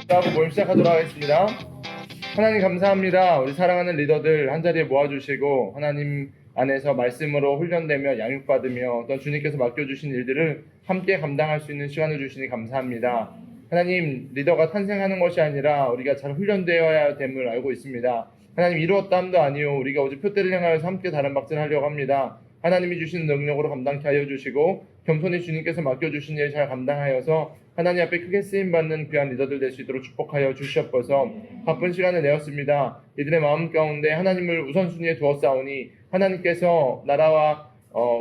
기도하고 모임 시작하도록 하겠습니다. 하나님 감사합니다. 우리 사랑하는 리더들 한자리에 모아주시고 하나님 안에서 말씀으로 훈련되며 양육받으며 어떤 주님께서 맡겨주신 일들을 함께 감당할 수 있는 시간을 주시니 감사합니다. 하나님, 리더가 탄생하는 것이 아니라 우리가 잘 훈련되어야 됨을 알고 있습니다. 하나님, 이루었다 함도 아니요 우리가 오직 표대를 향하여서 함께 다른 박질을 하려고 합니다. 하나님이 주신 능력으로 감당케 하여 주시고 겸손히 주님께서 맡겨주신 일 잘 감당하여서 하나님 앞에 크게 쓰임받는 귀한 리더들 될 수 있도록 축복하여 주시옵소서. 바쁜 시간을 내었습니다. 이들의 마음 가운데 하나님을 우선순위에 두었사오니 하나님께서 나라와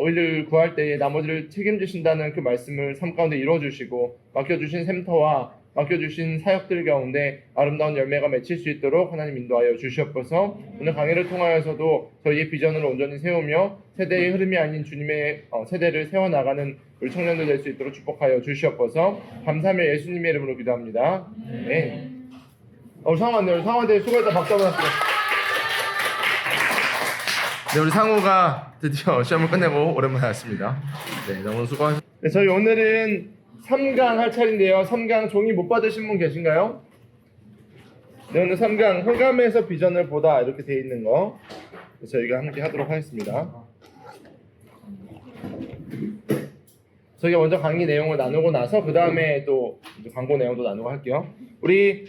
의를 구할 때에 나머지를 책임지신다는 그 말씀을 삶 가운데 이루어주시고 맡겨주신 샘터와 맡겨주신 사역들 가운데 아름다운 열매가 맺힐 수 있도록 하나님 인도하여 주시옵소서. 오늘 강의를 통하여서도 저희의 비전을 온전히 세우며 세대의 흐름이 아닌 주님의 세대를 세워나가는 우리 청년들 될 수 있도록 축복하여 주시옵소서. 감사하며 예수님의 이름으로 기도합니다. 네. 상호한테 수고했다. 박수 한번 합시다. 네, 우리 상호가 드디어 시험을 끝내고 오랜만에 왔습니다. 네, 너무 수고하셨습니다. 네, 저희 오늘은 3강 할 차례인데요. 3강 종이 못 받으신 분 계신가요? 네, 오늘 3강 흑암에서 비전을 보다 이렇게 돼 있는 거 저희가 함께 하도록 하겠습니다. 저희가 먼저 강의 내용을 나누고 나서 그 다음에 또 광고 내용도 나누고 할게요. 우리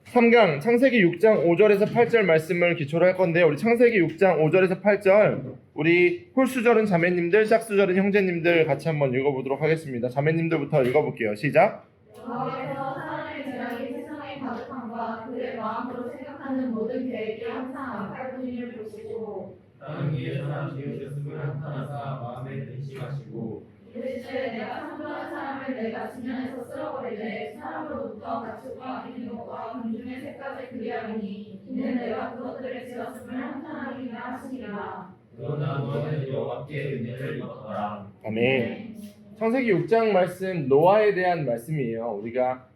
3강 창세기 6장 5절에서 8절 말씀을 기초로 할 건데요. 우리 창세기 6장 5절에서 8절 우리 홀수절은 자매님들, 짝수절은 형제님들 같이 한번 읽어보도록 하겠습니다. 자매님들부터 읽어볼게요. 시작. 여호와께서 사람의 죄악이 세상에 가득함과 그의 마음으로 생각하는 모든 계획이 항상 악할 뿐임을 보시고 땅 위에 사람 지으셨음을 한탄하사 마음에 근심하시고 이르시되 내가 창조한 사람을 내가 지면에서 쓸어버리되 사람으로부터 가축과 이민족과 군중의 새까지 그리하리니 이는 내가 그것들을 지었음을 한탄하기나 하시니라. 그러나 너는 여호와께 은혜를 입었더라. 아멘. 창세기 6장 말씀 노아에 대한 말씀이에요. 우리가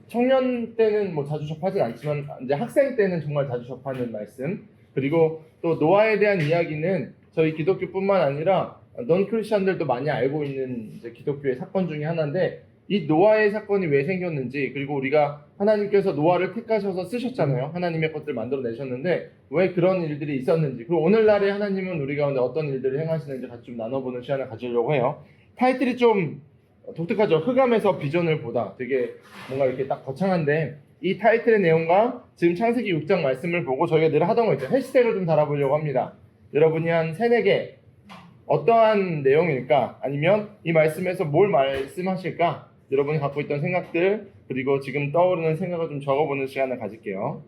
청년 때는 뭐 자주 접하진 않지만 이제 학생 때는 정말 자주 접하는 말씀. 그리고 또 노아에 대한 이야기는 저희 기독교뿐만 아니라 넌 크리스천들도 많이 알고 있는 이제 기독교의 사건 중에 하나인데 이 노아의 사건이 왜 생겼는지 그리고 우리가 하나님께서 노아를 택하셔서 쓰셨잖아요. 하나님의 것들을 만들어내셨는데 왜 그런 일들이 있었는지 그리고 오늘날에 하나님은 우리 가운데 어떤 일들을 행하시는지 같이 좀 나눠보는 시간을 가지려고 해요. 타이틀이 좀 독특하죠. 흑암에서 비전을 보다. 되게 뭔가 이렇게 딱 거창한데 이 타이틀의 내용과 지금 창세기 6장 말씀을 보고 저희가 늘 하던 거 있죠. 해시태그를 좀 달아보려고 합니다. 여러분이 한 3-4개 어떠한 내용일까? 아니면 이 말씀에서 뭘 말씀하실까? 여러분이 갖고 있던 생각들 그리고 지금 떠오르는 생각을 좀 적어보는 시간을 가질게요.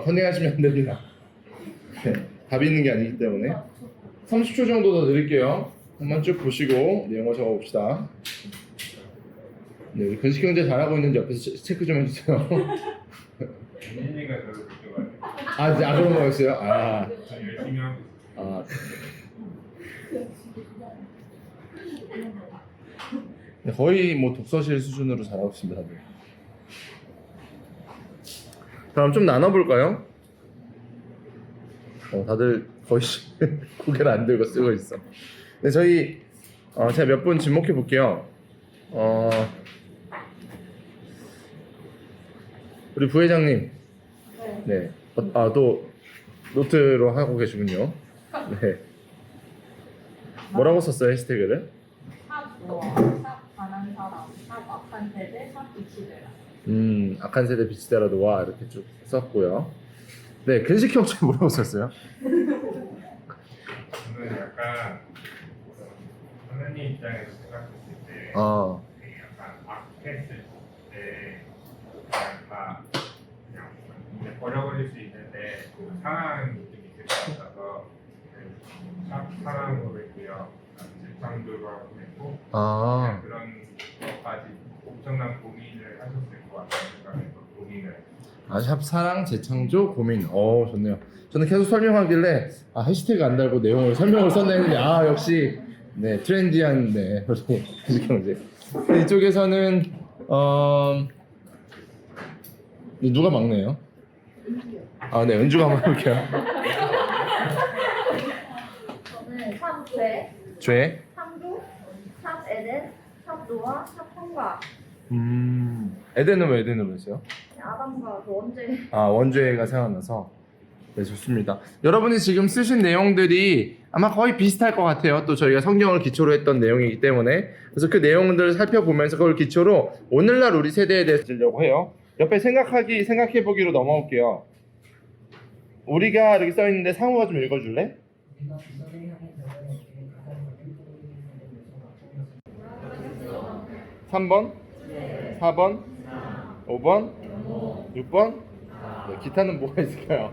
컨닝하시면 안 됩니다. 네, 답이 있는 게 아니기 때문에 30초 정도 더 드릴게요. 한번 쭉 보시고 내용을 적어봅시다. 네, 우리 근식 형제 잘하고 있는지 옆에서 체크 좀 해주세요. 은혜가 저를 그렇게 그런 거였어요? 열심히 하고 있어요. 네, 거의 뭐 독서실 수준으로 잘하고 있습니다. 다들. 그럼 좀 나눠볼까요? 다들 거의 고개를 안 들고 쓰고 있어. 네, 저희 제가 몇 분 지목해 볼게요. 우리 부회장님. 네. 또 노트로 하고 계시군요. 네. 뭐라고 썼어요, 해시태그를? 샵 가난 사람, 샵 악한 세대, 샵 이치되라. 악한 세대 빛이되라 노아 이렇게 쭉 썼고요. 네, 근식 형제 뭐라고 썼어요? 저는 약간 하나님 입장에서 생각했을 때 약간 악했을 때 그냥 그냥 버려버릴 수 있는데 상한 느낌이 있을 것 같아서 사랑으로 했고요. 질창조로 하고 했고 그런 엄청난 고민을 하셨을 것 같아요. 고민을. 샵 사랑 재창조 고민. 좋네요. 저는 계속 설명하길래 해시태그 안 달고 내용을 설명을 썼나 했는데 역시 네 트렌디한 네 이제 이쪽에서는 누가 막내요? 네 은주가 한번 해볼게요. 저는 샵죄, 죄. 샵조, 샵 에덴, 샵 노아, 샵 성과. 에덴은 왜 에덴으로 했어요? 아담과 그 원죄. 원죄가 생각나서. 네, 좋습니다. 여러분이 지금 쓰신 내용들이 아마 거의 비슷할 것 같아요. 또 저희가 성경을 기초로 했던 내용이기 때문에. 그래서 그 내용들을 살펴보면서 그걸 기초로 오늘날 우리 세대에 대해서 들려고 해요. 옆에 생각해보기로 넘어올게요. 우리가 이렇게 써있는데 상우가 좀 읽어줄래? 3번? 4번? 5번? 6번? 네, 기타는 뭐가 있을까요?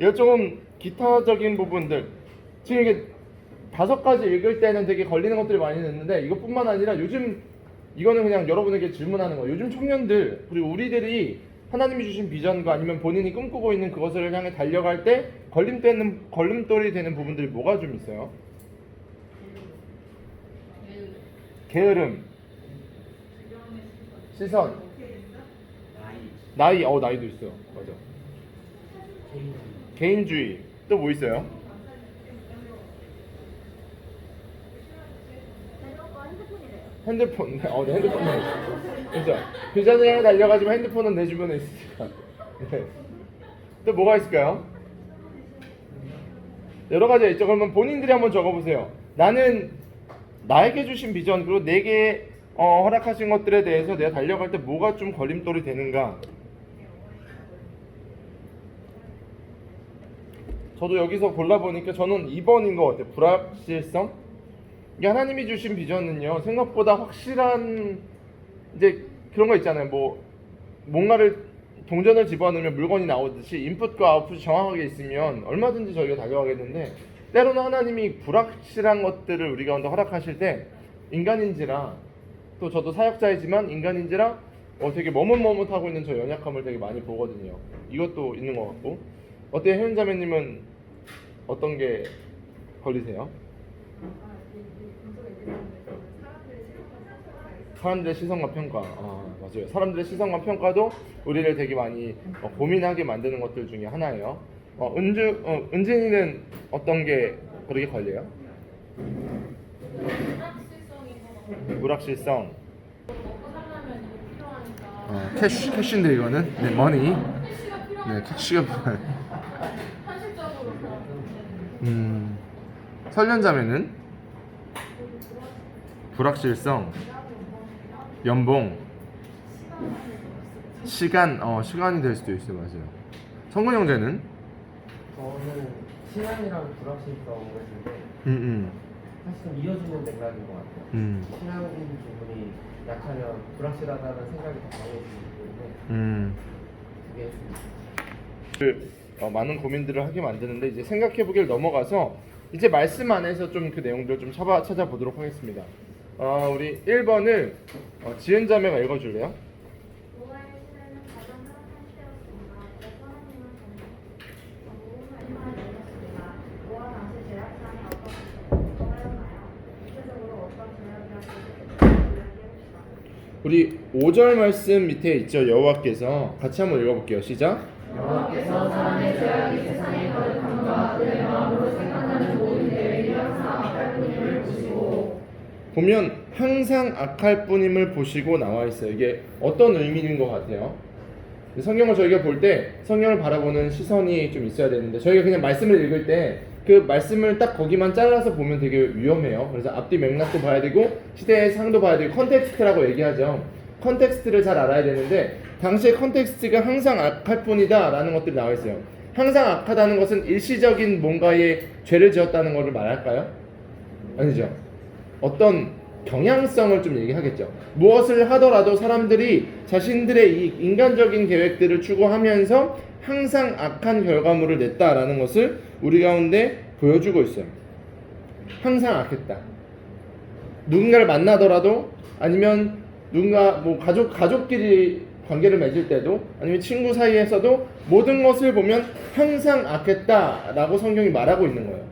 이거 조금 기타적인 부분들 지금 이게 5가지 읽을 때는 되게 걸리는 것들이 많이 있는데 이것뿐만 아니라 요즘 이거는 그냥 여러분에게 질문하는 거예요. 요즘 청년들 그리고 우리들이 하나님이 주신 비전과 아니면 본인이 꿈꾸고 있는 그것을 향해 달려갈 때 걸림돌이 되는 부분들이 뭐가 좀 있어요? 게으름, 시선, 나이, 나이도 있어요. 맞아. 개인주의. 또 뭐 있어요? 핸드폰. 네, 핸드폰은 그죠. 비전을 향해 달려가지만 핸드폰은 내 주변에 있으니까. 네. 또 뭐가 있을까요? 여러 가지가 있죠. 그러면 본인들이 한번 적어보세요. 나는 나에게 주신 비전 그리고 내게 허락하신 것들에 대해서 내가 달려갈 때 뭐가 좀 걸림돌이 되는가. 저도 여기서 골라보니까 저는 2번인 것 같아요. 불확실성. 이게 하나님이 주신 비전은요 생각보다 확실한 이제 그런 거 있잖아요. 뭔가를 동전을 집어넣으면 물건이 나오듯이 인풋과 아웃풋이 정확하게 있으면 얼마든지 저희가 달려가겠는데 때로는 하나님이 불확실한 것들을 우리 가운데 허락하실 때 인간인지라 또 저도 사역자이지만 인간인지라 되게 머뭇머뭇하고 있는 저 연약함을 되게 많이 보거든요. 이것도 있는 것 같고. 어때요? 혜윤자매님은 어떤 게 걸리세요? 사람들의 시선과 평가. 맞아요. 사람들의 시선과 평가도 우리를 되게 많이 고민하게 만드는 것들 중에 하나예요. 은진이는 어떤 게 그렇게 걸려요? 불확실성. 캐시인데 이거는 네, 머니. 네, 캐시가 필요해. 설련자매는 불확실성, 연봉, 시간이 될 수도 있어요. 맞아요. 성근 형제는? 저는 신앙이랑 불확실성을 했는데 사실은 이어지는 맥락인 것 같아요. 신앙인 부분이 약하면 불확실하다는 생각이 더 강해지기 때문에 그게 많은 고민들을 하게 만드는데 이제 생각해보기를 넘어가서 이제 말씀 안에서 좀 그 내용들을 좀 찾아보도록 하겠습니다. 우리 1번을 지은 자매가 읽어줄래요? 노아의 시대는 가장 허락한 시대였습니다. 그래서 하나님은 모험을 내렸습니다. 노아 당시 제약상이 어떠하였나요? 구체적으로 어떤 제약이었는지 이야기해봅시다. 우리 5절 말씀 밑에 있죠. 여호와께서 같이 한번 읽어볼게요. 시작. 여호와께서 사람의 죄악이 세상에 거듭함과 그의 마음으로 생각하는 모든 계획이 항상 악할 뿐임을 보시고. 보면 항상 악할 뿐임을 보시고 나와 있어요. 이게 어떤 의미인 것 같아요? 성경을 저희가 볼 때 성경을 바라보는 시선이 좀 있어야 되는데 저희가 그냥 말씀을 읽을 때 그 말씀을 딱 거기만 잘라서 보면 되게 위험해요. 그래서 앞뒤 맥락도 봐야 되고 시대의 상도 봐야 되고 컨텍스트라고 얘기하죠. 컨텍스트를 잘 알아야 되는데 당시의 컨텍스트가 항상 악할 뿐이다 라는 것들이 나와 있어요. 항상 악하다는 것은 일시적인 뭔가의 죄를 지었다는 것을 말할까요? 아니죠. 어떤 경향성을 좀 얘기하겠죠. 무엇을 하더라도 사람들이 자신들의 이 인간적인 계획들을 추구하면서 항상 악한 결과물을 냈다라는 것을 우리 가운데 보여주고 있어요. 항상 악했다. 누군가를 만나더라도 아니면 누군가 뭐 가족끼리 관계를 맺을 때도 아니면 친구 사이에서도 모든 것을 보면 항상 악했다라고 성경이 말하고 있는 거예요.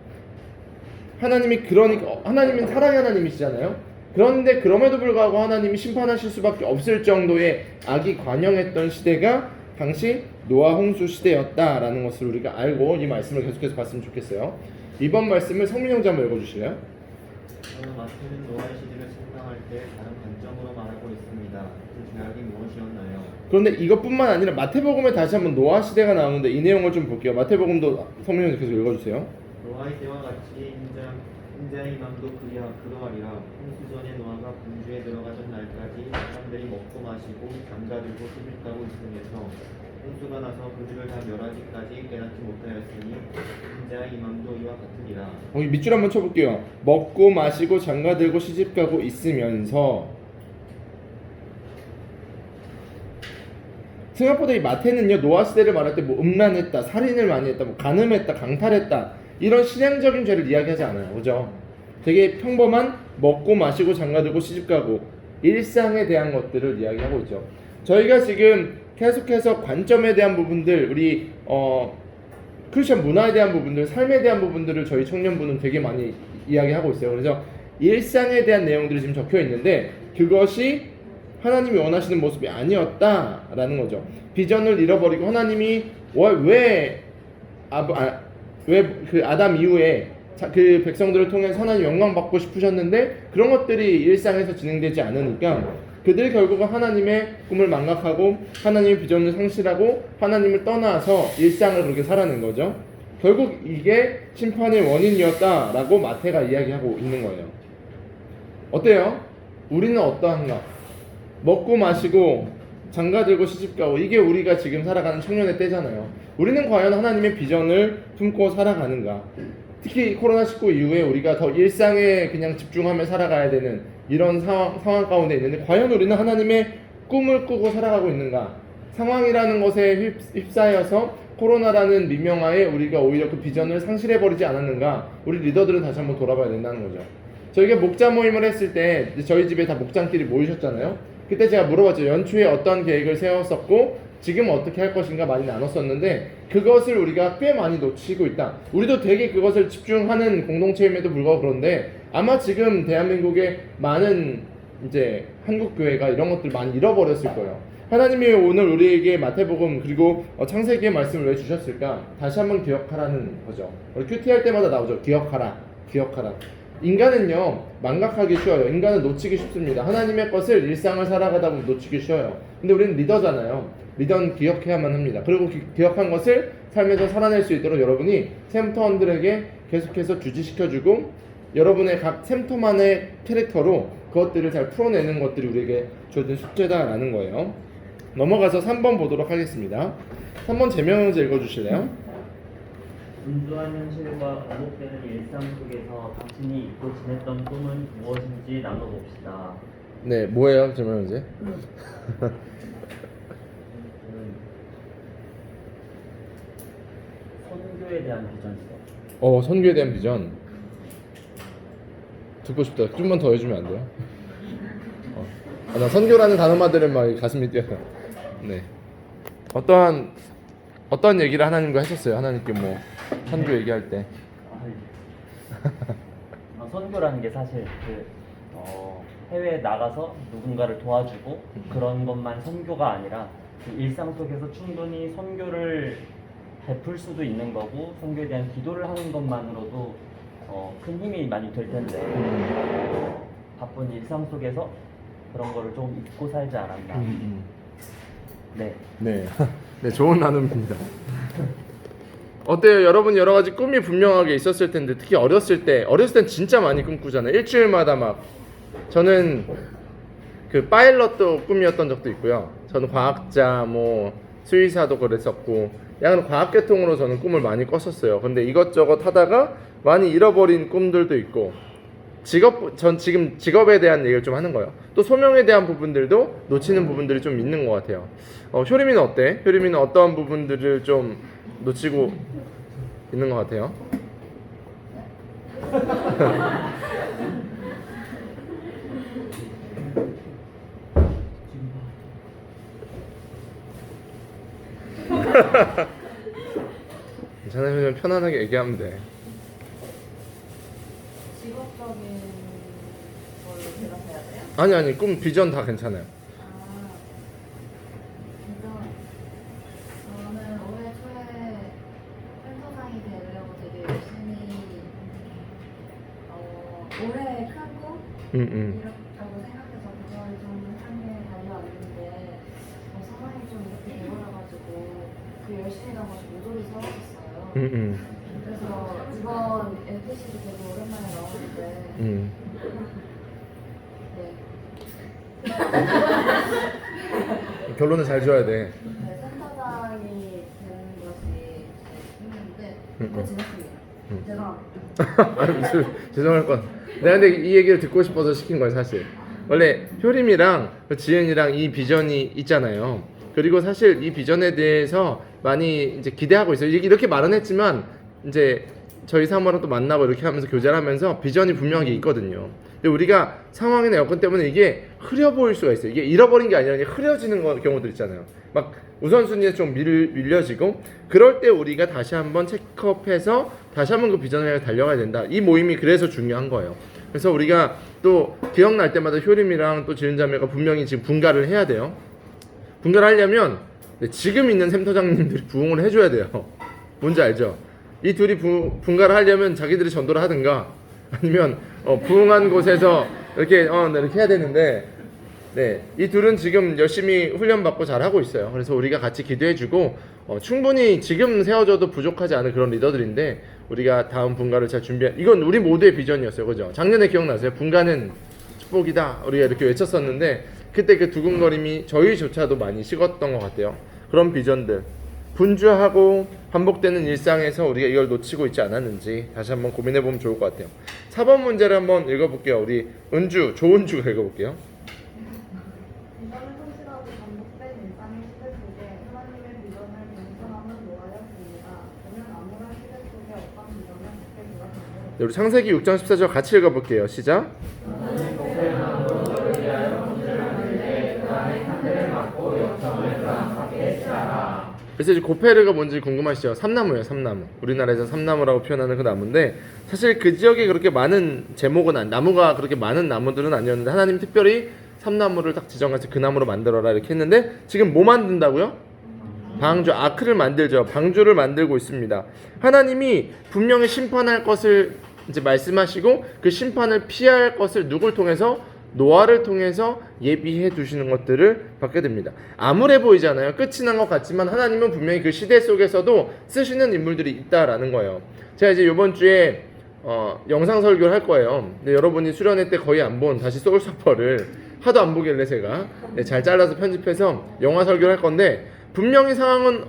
하나님이 그러니까 하나님은 사랑의 하나님이시잖아요. 그런데 그럼에도 불구하고 하나님이 심판하실 수밖에 없을 정도의 악이 관영했던 시대가 당시 노아 홍수 시대였다라는 것을 우리가 알고 이 말씀을 계속해서 봤으면 좋겠어요. 이번 말씀을 성민 형제 한번 읽어주실래요? 저는 마태는 노아의 시대를 책망할 때 다른 관점으로 말하고 있습니다. 그 죄악이 무엇이었나요? 그런데 이것뿐만 아니라 마태복음에 다시 한번 노아 시대가 나오는데 이 내용을 좀 볼게요. 마태복음도 성민 형제 계속 읽어주세요. 노아의 때와 같이 인자의 이맘도 그러하리라. 홍수 전에 노아가 분주에 들어가던 날까지 사람들이 먹고 마시고 장가들고 습을 따고 있으면서 홍수가 나서 그들을 다 멸하기까지 깨닫지 못하였으니 인자의 이맘도 이와 같으리라. 여기 밑줄 한번 쳐볼게요. 먹고 마시고 장가들고 시집가고 있으면서 생각보다 이 마태는요 노아 시대를 말할 때 뭐 음란했다, 살인을 많이 했다, 뭐 간음했다, 강탈했다 이런 신앙적인 죄를 이야기하지 않아요, 그죠? 되게 평범한 먹고 마시고 장가들고 시집가고 일상에 대한 것들을 이야기하고 있죠. 저희가 지금 계속해서 관점에 대한 부분들, 우리 크리스천 문화에 대한 부분들, 삶에 대한 부분들을 저희 청년부는 되게 많이 이야기하고 있어요. 그래서 일상에 대한 내용들이 지금 적혀 있는데 그것이 하나님이 원하시는 모습이 아니었다라는 거죠. 비전을 잃어버리고 하나님이 왜 그 아담 이후에 그 백성들을 통해 하나님 영광 받고 싶으셨는데 그런 것들이 일상에서 진행되지 않으니까 그들이 결국은 하나님의 꿈을 망각하고 하나님의 비전을 상실하고 하나님을 떠나서 일상을 그렇게 살아낸 거죠. 결국 이게 심판의 원인이었다라고 마태가 이야기하고 있는 거예요. 어때요? 우리는 어떠한가? 먹고 마시고 장가들고 시집가고 이게 우리가 지금 살아가는 청년의 때잖아요. 우리는 과연 하나님의 비전을 품고 살아가는가? 특히 코로나19 이후에 우리가 더 일상에 그냥 집중하며 살아가야 되는 이런 상황 가운데 있는데 과연 우리는 하나님의 꿈을 꾸고 살아가고 있는가? 상황이라는 것에 휩싸여서 코로나라는 미명하에 우리가 오히려 그 비전을 상실해버리지 않았는가? 우리 리더들은 다시 한번 돌아봐야 된다는 거죠. 저희가 목자 모임을 했을 때 저희 집에 다 목장끼리 모이셨잖아요. 그때 제가 물어봤죠. 연초에 어떤 계획을 세웠었고 지금 어떻게 할 것인가 많이 나눴었는데 그것을 우리가 꽤 많이 놓치고 있다. 우리도 되게 그것을 집중하는 공동체임에도 불구하고 그런데 아마 지금 대한민국의 많은 이제 한국교회가 이런 것들 많이 잃어버렸을 거예요. 하나님이 오늘 우리에게 마태복음 그리고 창세기의 말씀을 왜 주셨을까? 다시 한번 기억하라는 거죠. 우리 큐티 할 때마다 나오죠. 기억하라. 인간은요 망각하기 쉬워요. 인간은 놓치기 쉽습니다. 하나님의 것을 일상을 살아가다 보면 놓치기 쉬워요. 근데 우리는 리더잖아요. 리더는 기억해야만 합니다. 그리고 기억한 것을 삶에서 살아낼 수 있도록 여러분이 샘터원들에게 계속해서 주지시켜주고 여러분의 각 샘터만의 캐릭터로 그것들을 잘 풀어내는 것들이 우리에게 주어진 숙제다라는 거예요. 넘어가서 3번 보도록 하겠습니다. 3번 재명형제 읽어주실래요? 분주한 현실과 반복되는 일상 속에서 당신이 잊고 지냈던 꿈은 무엇인지 나눠봅시다. 네, 뭐예요, 재명형제? 선교에 대한 비전이요. 선교에 대한 비전. 듣고 싶다. 좀만 더 해주면 안 돼요? 나 선교라는 단어만 들으면 막 가슴이 뛰어요. 네. 어떠한 얘기를 하나님과 하셨어요? 하나님께 뭐 선교 얘기할 때. 선교라는 게 사실 해외에 나가서 누군가를 도와주고 그런 것만 선교가 아니라 그 일상 속에서 충분히 선교를 베풀 수도 있는 거고 선교에 대한 기도를 하는 것만으로도 큰 힘이 많이 될 텐데 바쁜 일상 속에서 그런 거를 좀 잊고 살지 않았나. 네. 네, 좋은 나눔입니다. 어때요? 여러분 여러 가지 꿈이 분명하게 있었을 텐데 특히 어렸을 땐 진짜 많이 꿈꾸잖아요. 일주일마다 막 저는 그 파일럿도 꿈이었던 적도 있고요. 저는 과학자, 뭐 수의사도 그랬었고 약간 과학계통으로 저는 꿈을 많이 꿨었어요. 근데 이것저것 하다가 많이 잃어버린 꿈들도 있고 전 지금 직업에 대한 얘기를 좀 하는 거예요. 또 소명에 대한 부분들도 놓치는 부분들이 좀 있는 것 같아요. 효림이는 어때? 효림이는 어떠한 부분들을 좀 놓치고 있는 것 같아요? 괜찮으면 편안하게 얘기하면 돼. 직업적인 걸로 대답해야 돼요? 아니 꿈 비전 다 괜찮아요. 저는 올해 초에 센터장이 되려고 되게 열심히 올해 큰 꿈이라고 생각해서 그걸 좀 향해 달려왔는데 상황이 좀 이렇게 되어버려가지고 그 열심히 한 것이 모조리 사라졌어요. 그래서 이번 LTC도 되게 오랜만에 나오는데 결론을 잘 줘야 돼. 네, 센터장이 되는 것이 힘든데 그거 지났습니다. 죄송합니다. 아니 무슨 죄송할 건. 내가 근데 이 얘기를 듣고 싶어서 시킨 거야 사실. 원래 효림이랑 지은이랑 이 비전이 있잖아요. 그리고 사실 이 비전에 대해서 많이 이제 기대하고 있어요. 이렇게 말은 했지만 이제 저희 사모랑 또 만나고 이렇게 하면서 교제를 하면서 비전이 분명하게 있거든요. 근데 우리가 상황이나 여건 때문에 이게 흐려 보일 수가 있어요. 이게 잃어버린 게 아니라 흐려지는 경우들 있잖아요. 막 우선순위에 좀 밀려지고 그럴 때 우리가 다시 한번 체크업해서 다시 한번 그 비전을 향해 달려가야 된다. 이 모임이 그래서 중요한 거예요. 그래서 우리가 또 기억날 때마다 효림이랑 또 지은자매가 분명히 지금 분가를 해야 돼요. 분가를 하려면 지금 있는 샘터장님들이 부응을 해줘야 돼요. 뭔지 알죠? 이 둘이 분가를 하려면 자기들이 전도를 하든가 아니면 부응한 곳에서 이렇게 이렇게 해야 되는데 네, 이 둘은 지금 열심히 훈련받고 잘하고 있어요. 그래서 우리가 같이 기도해주고 충분히 지금 세워져도 부족하지 않은 그런 리더들인데 우리가 다음 분가를 잘 이건 우리 모두의 비전이었어요. 그죠? 작년에 기억나세요? 분가는 축복이다 우리가 이렇게 외쳤었는데 그때 그 두근거림이 저희조차도 많이 식었던 것 같아요. 그런 비전들 분주하고 반복되는 일상에서 우리가 이걸 놓치고 있지 않았는지 다시 한번 고민해보면 좋을 것 같아요. 4번 문제를 한번 읽어볼게요. 우리 조은주가 읽어볼게요. 비전을 성실하고 반복된 일상의 시대 속에 하나님의 비전을 완성하는 노아였습니다. 저는 암울한 시대 속에 어떤 비전을 갖게 되었는데 네, 우리 창세기 6장 14절 같이 읽어볼게요. 시작. 그래서 이제 고페르가 뭔지 궁금하시죠? 삼나무예요, 삼나무. 우리나라에서 삼나무라고 표현하는 그 나무인데 사실 그 지역에 그렇게 많은 제목은 나무가 그렇게 많은 나무들은 아니었는데 하나님 특별히 삼나무를 딱 지정해서 그 나무로 만들어라 이렇게 했는데 지금 뭐 만든다고요? 방주, 아크를 만들죠. 방주를 만들고 있습니다. 하나님이 분명히 심판할 것을 이제 말씀하시고 그 심판을 피할 것을 누굴 통해서? 노아를 통해서 예비해 두시는 것들을 받게 됩니다. 암울해 보이잖아요. 끝이 난 것 같지만 하나님은 분명히 그 시대 속에서도 쓰시는 인물들이 있다라는 거예요. 제가 이제 이번 주에 영상 설교를 할 거예요. 근데 여러분이 수련회 때 거의 안 본 다시 소울서퍼를 하도 안 보길래 제가 잘 잘라서 편집해서 영화 설교를 할 건데 분명히 상황은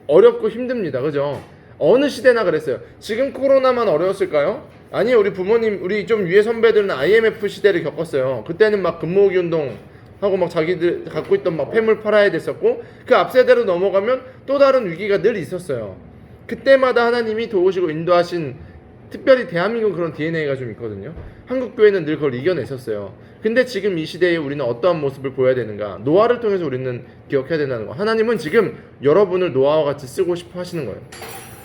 어렵고 힘듭니다. 그죠? 어느 시대나 그랬어요. 지금 코로나만 어려웠을까요? 아니요. 우리 부모님, 우리 좀 위에 선배들은 IMF 시대를 겪었어요. 그때는 막 금모으기 운동 하고 막 자기들 갖고 있던 막 폐물 팔아야 됐었고 그 앞세대로 넘어가면 또 다른 위기가 늘 있었어요. 그때마다 하나님이 도우시고 인도하신 특별히 대한민국 그런 DNA가 좀 있거든요. 한국 교회는 늘 그걸 이겨냈었어요. 근데 지금 이 시대에 우리는 어떠한 모습을 보여야 되는가? 노아를 통해서 우리는 기억해야 된다는 거. 하나님은 지금 여러분을 노아와 같이 쓰고 싶어 하시는 거예요.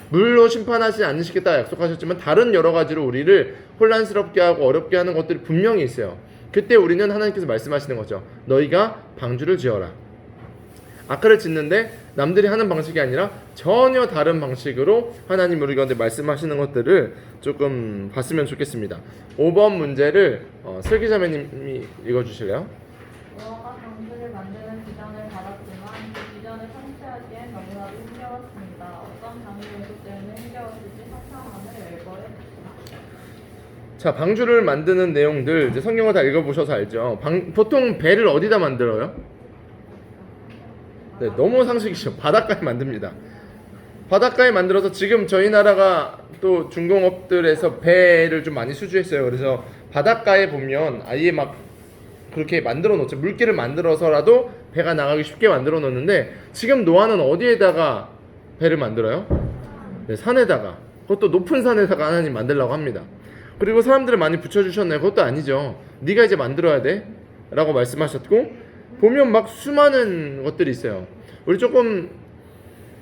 물로 심판하지 않으시겠다 약속하셨지만 다른 여러 가지로 우리를 혼란스럽게 하고 어렵게 하는 것들이 분명히 있어요. 그때 우리는 하나님께서 말씀하시는 거죠. 너희가 방주를 지어라. 아크를 짓는데 남들이 하는 방식이 아니라 전혀 다른 방식으로 하나님 우리 가운데 말씀하시는 것들을 조금 봤으면 좋겠습니다. 5번 문제를 슬기자매님이 읽어주실래요? 노아가 방주를 만드는 비전을 받았지만 그 비전을 성취하기엔 너무나도 힘겨웠습니다. 어떤 장애 요소 때문에 힘겨웠을지 상상함을 열거했습니다. 자, 방주를 만드는 내용들 이제 성경을 다 읽어보셔서 알죠. 보통 배를 어디다 만들어요? 네, 너무 상식이죠. 바닷가에 만듭니다. 바닷가에 만들어서 지금 저희 나라가 또 중공업들에서 배를 좀 많이 수주했어요. 그래서 바닷가에 보면 아예 막 그렇게 만들어 놓죠. 물길을 만들어서라도 배가 나가기 쉽게 만들어 놓는데 지금 노아는 어디에다가 배를 만들어요? 네, 산에다가. 그것도 높은 산에다가 하나님 만들려고 합니다. 그리고 사람들을 많이 붙여주셨나요? 그것도 아니죠. 네가 이제 만들어야 돼 라고 말씀하셨고 보면 막 수많은 것들이 있어요. 우리 조금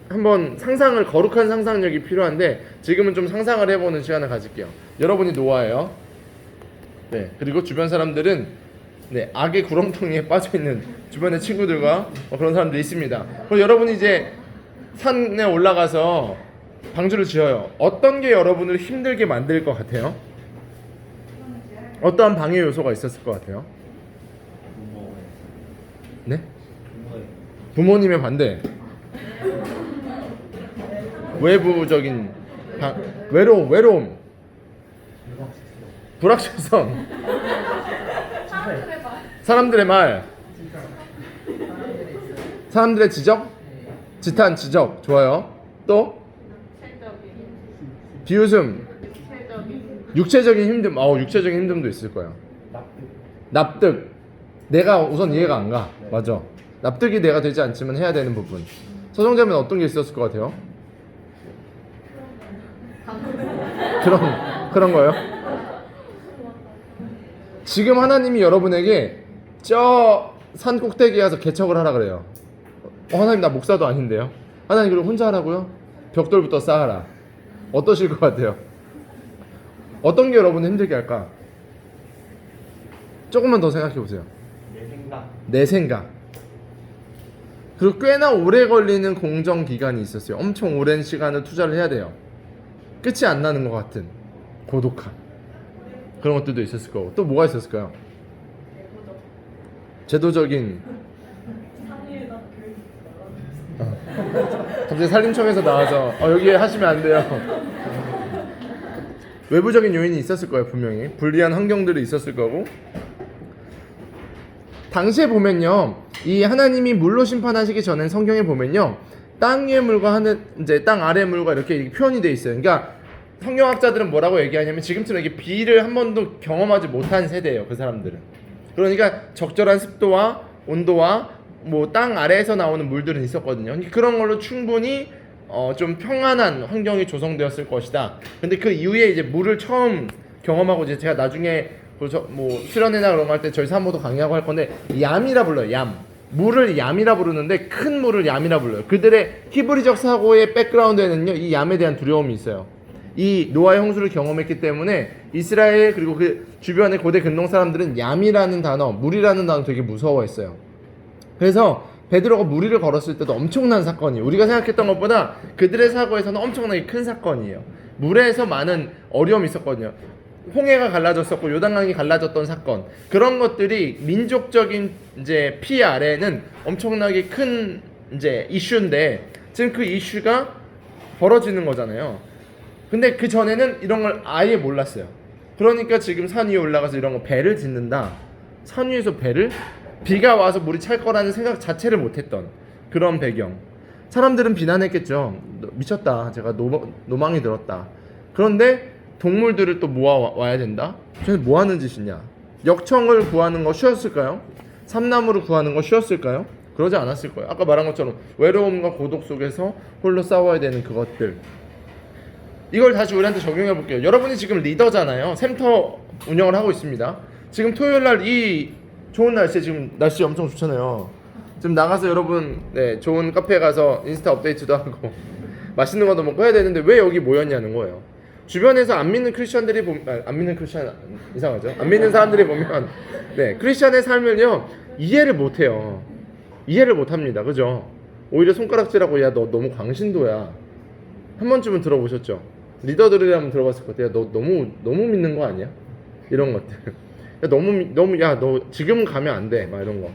한번 상상을 거룩한 상상력이 필요한데 지금은 좀 상상을 해보는 시간을 가질게요. 여러분이 노아예요. 네, 그리고 주변 사람들은 네, 악의 구렁텅이에 빠져 있는 주변의 친구들과 그런 사람들이 있습니다. 그럼 여러분이 이제 산에 올라가서 방주를 지어요. 어떤 게 여러분을 힘들게 만들 것 같아요? 어떠한 방해 요소가 있었을 것 같아요? 네? 부모님의 반대. 외부적인 외로움, 불확실성, 사람들의 말, 사람들의 지적, 지탄, 지적, 좋아요. 또 비웃음, 육체적인 힘듦, 육체적인 힘듦도 있을 거야. 납득, 내가 우선 이해가 안 가. 맞아. 납득이 내가 되지 않지만 해야 되는 부분. 서정자면 어떤 게 있었을 것 같아요? 그런 거요? 지금 하나님이 여러분에게 저 산 꼭대기에 가서 개척을 하라 그래요. 하나님 나 목사도 아닌데요. 하나님 그럼 혼자 하라고요? 벽돌부터 쌓아라. 어떠실 것 같아요? 어떤 게 여러분을 힘들게 할까? 조금만 더 생각해 보세요. 내 생각. 그리고 꽤나 오래 걸리는 공정 기간이 있었어요. 엄청 오랜 시간을 투자를 해야 돼요. 끝이 안 나는 것 같은 고독함, 그런 것들도 있었을 거고. 또 뭐가 있었을까요? 제도적인 갑자기 산림청에서 나와서 여기에 하시면 안 돼요. 외부적인 요인이 있었을 거예요. 분명히 불리한 환경들이 있었을 거고. 당시에 보면요, 이 하나님이 물로 심판하시기 전엔 성경에 보면요, 땅 위의 물과 하늘, 이제 땅 아래 물과 이렇게 표현이 돼 있어요. 그러니까 성경학자들은 뭐라고 얘기하냐면 지금처럼 이렇게 비를 한 번도 경험하지 못한 세대예요. 그 사람들은. 그러니까 적절한 습도와 온도와 뭐 땅 아래에서 나오는 물들은 있었거든요. 그런 걸로 충분히 좀 평안한 환경이 조성되었을 것이다. 근데 그 이후에 이제 물을 처음 경험하고, 이제 제가 나중에 뭐 수련회나 그런 거 할 때 저희 사모도 강의하고 할 건데, 얌이라 불러요. 얌. 물을 얌이라 부르는데 큰 물을 얌이라 불러요. 그들의 히브리적 사고의 백그라운드에는요, 이 얌에 대한 두려움이 있어요. 이 노아의 홍수를 경험했기 때문에 이스라엘 그리고 그 주변의 고대 근동 사람들은 얌이라는 단어, 물이라는 단어 되게 무서워했어요. 그래서 베드로가 무리를 걸었을 때도 엄청난 사건이에요. 우리가 생각했던 것보다 그들의 사고에서는 엄청나게 큰 사건이에요. 물에서 많은 어려움이 있었거든요. 홍해가 갈라졌었고 요단강이 갈라졌던 사건, 그런 것들이 민족적인 이제 피해 아래에는 엄청나게 큰 이제 이슈인데, 지금 그 이슈가 벌어지는 거잖아요. 근데 그 전에는 이런 걸 아예 몰랐어요. 그러니까 지금 산 위에 올라가서 이런 거 배를 짓는다. 산 위에서 배를? 비가 와서 물이 찰 거라는 생각 자체를 못했던 그런 배경. 사람들은 비난했겠죠. 미쳤다. 제가 노망이 들었다. 그런데 동물들을 또 모아와야 된다? 쟤는 뭐 하는 짓이냐? 역청을 구하는 거 쉬웠을까요? 삼나무를 구하는 거 쉬웠을까요? 그러지 않았을 거예요. 아까 말한 것처럼 외로움과 고독 속에서 홀로 싸워야 되는 그것들. 이걸 다시 우리한테 적용해 볼게요. 여러분이 지금 리더잖아요. 샘터 운영을 하고 있습니다. 지금 토요일날 이 좋은 날씨에, 지금 날씨 엄청 좋잖아요. 지금 나가서 여러분 좋은 카페에 가서 인스타 업데이트도 하고 맛있는 것도 먹고 해야 되는데 왜 여기 모였냐는 거예요. 주변에서 안 믿는 크리스천들이 안 믿는 크리스천 이상하죠? 안 믿는 사람들이 보면 크리스천의 삶을요 이해를 못해요. 이해를 못합니다. 그죠? 오히려 손가락질하고, 야 너 너무 광신도야. 한 번쯤은 들어보셨죠? 리더들이라면 들어봤을 것 같아요. 너 너무 믿는 거 아니야? 이런 것들. 야 너 지금 가면 안 돼. 막 이런 거.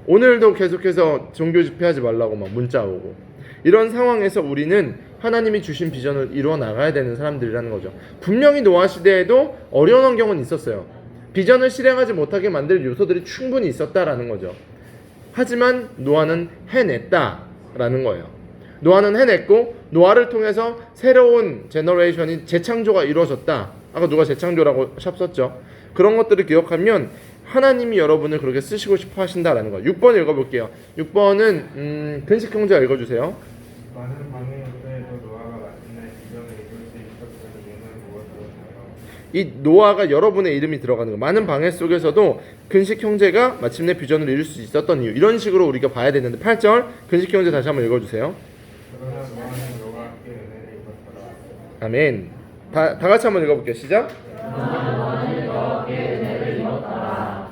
오늘도 계속해서 종교 집회하지 말라고 막 문자 오고. 이런 상황에서 우리는 하나님이 주신 비전을 이루어 나가야 되는 사람들이라는 거죠. 분명히 노아 시대에도 어려운 환경은 있었어요. 비전을 실행하지 못하게 만들 요소들이 충분히 있었다라는 거죠. 하지만 노아는 해냈다라는 거예요. 노아는 해냈고, 노아를 통해서 새로운 제너레이션이 재창조가 이루어졌다. 아까 누가 재창조라고 샵 썼죠. 그런 것들을 기억하면 하나님이 여러분을 그렇게 쓰시고 싶어 하신다라는 거예요. 6번 읽어볼게요. 6번은 근식 형제가 읽어주세요. 많은 방해에도 노아가 마침내 비전을 이룰 수 있었던 이유는 무엇일까요? 이 노아가 여러분의 이름이 들어가는 거예요. 많은 방해 속에서도 근식 형제가 마침내 비전을 이룰 수 있었던 이유. 이런 식으로 우리가 봐야 되는데, 8절 근식 형제 다시 한번 읽어주세요. 그러나 노아는 여호와 함께 은혜를 입었더라. 아멘. 다 같이 한번 읽어볼게요. 시작.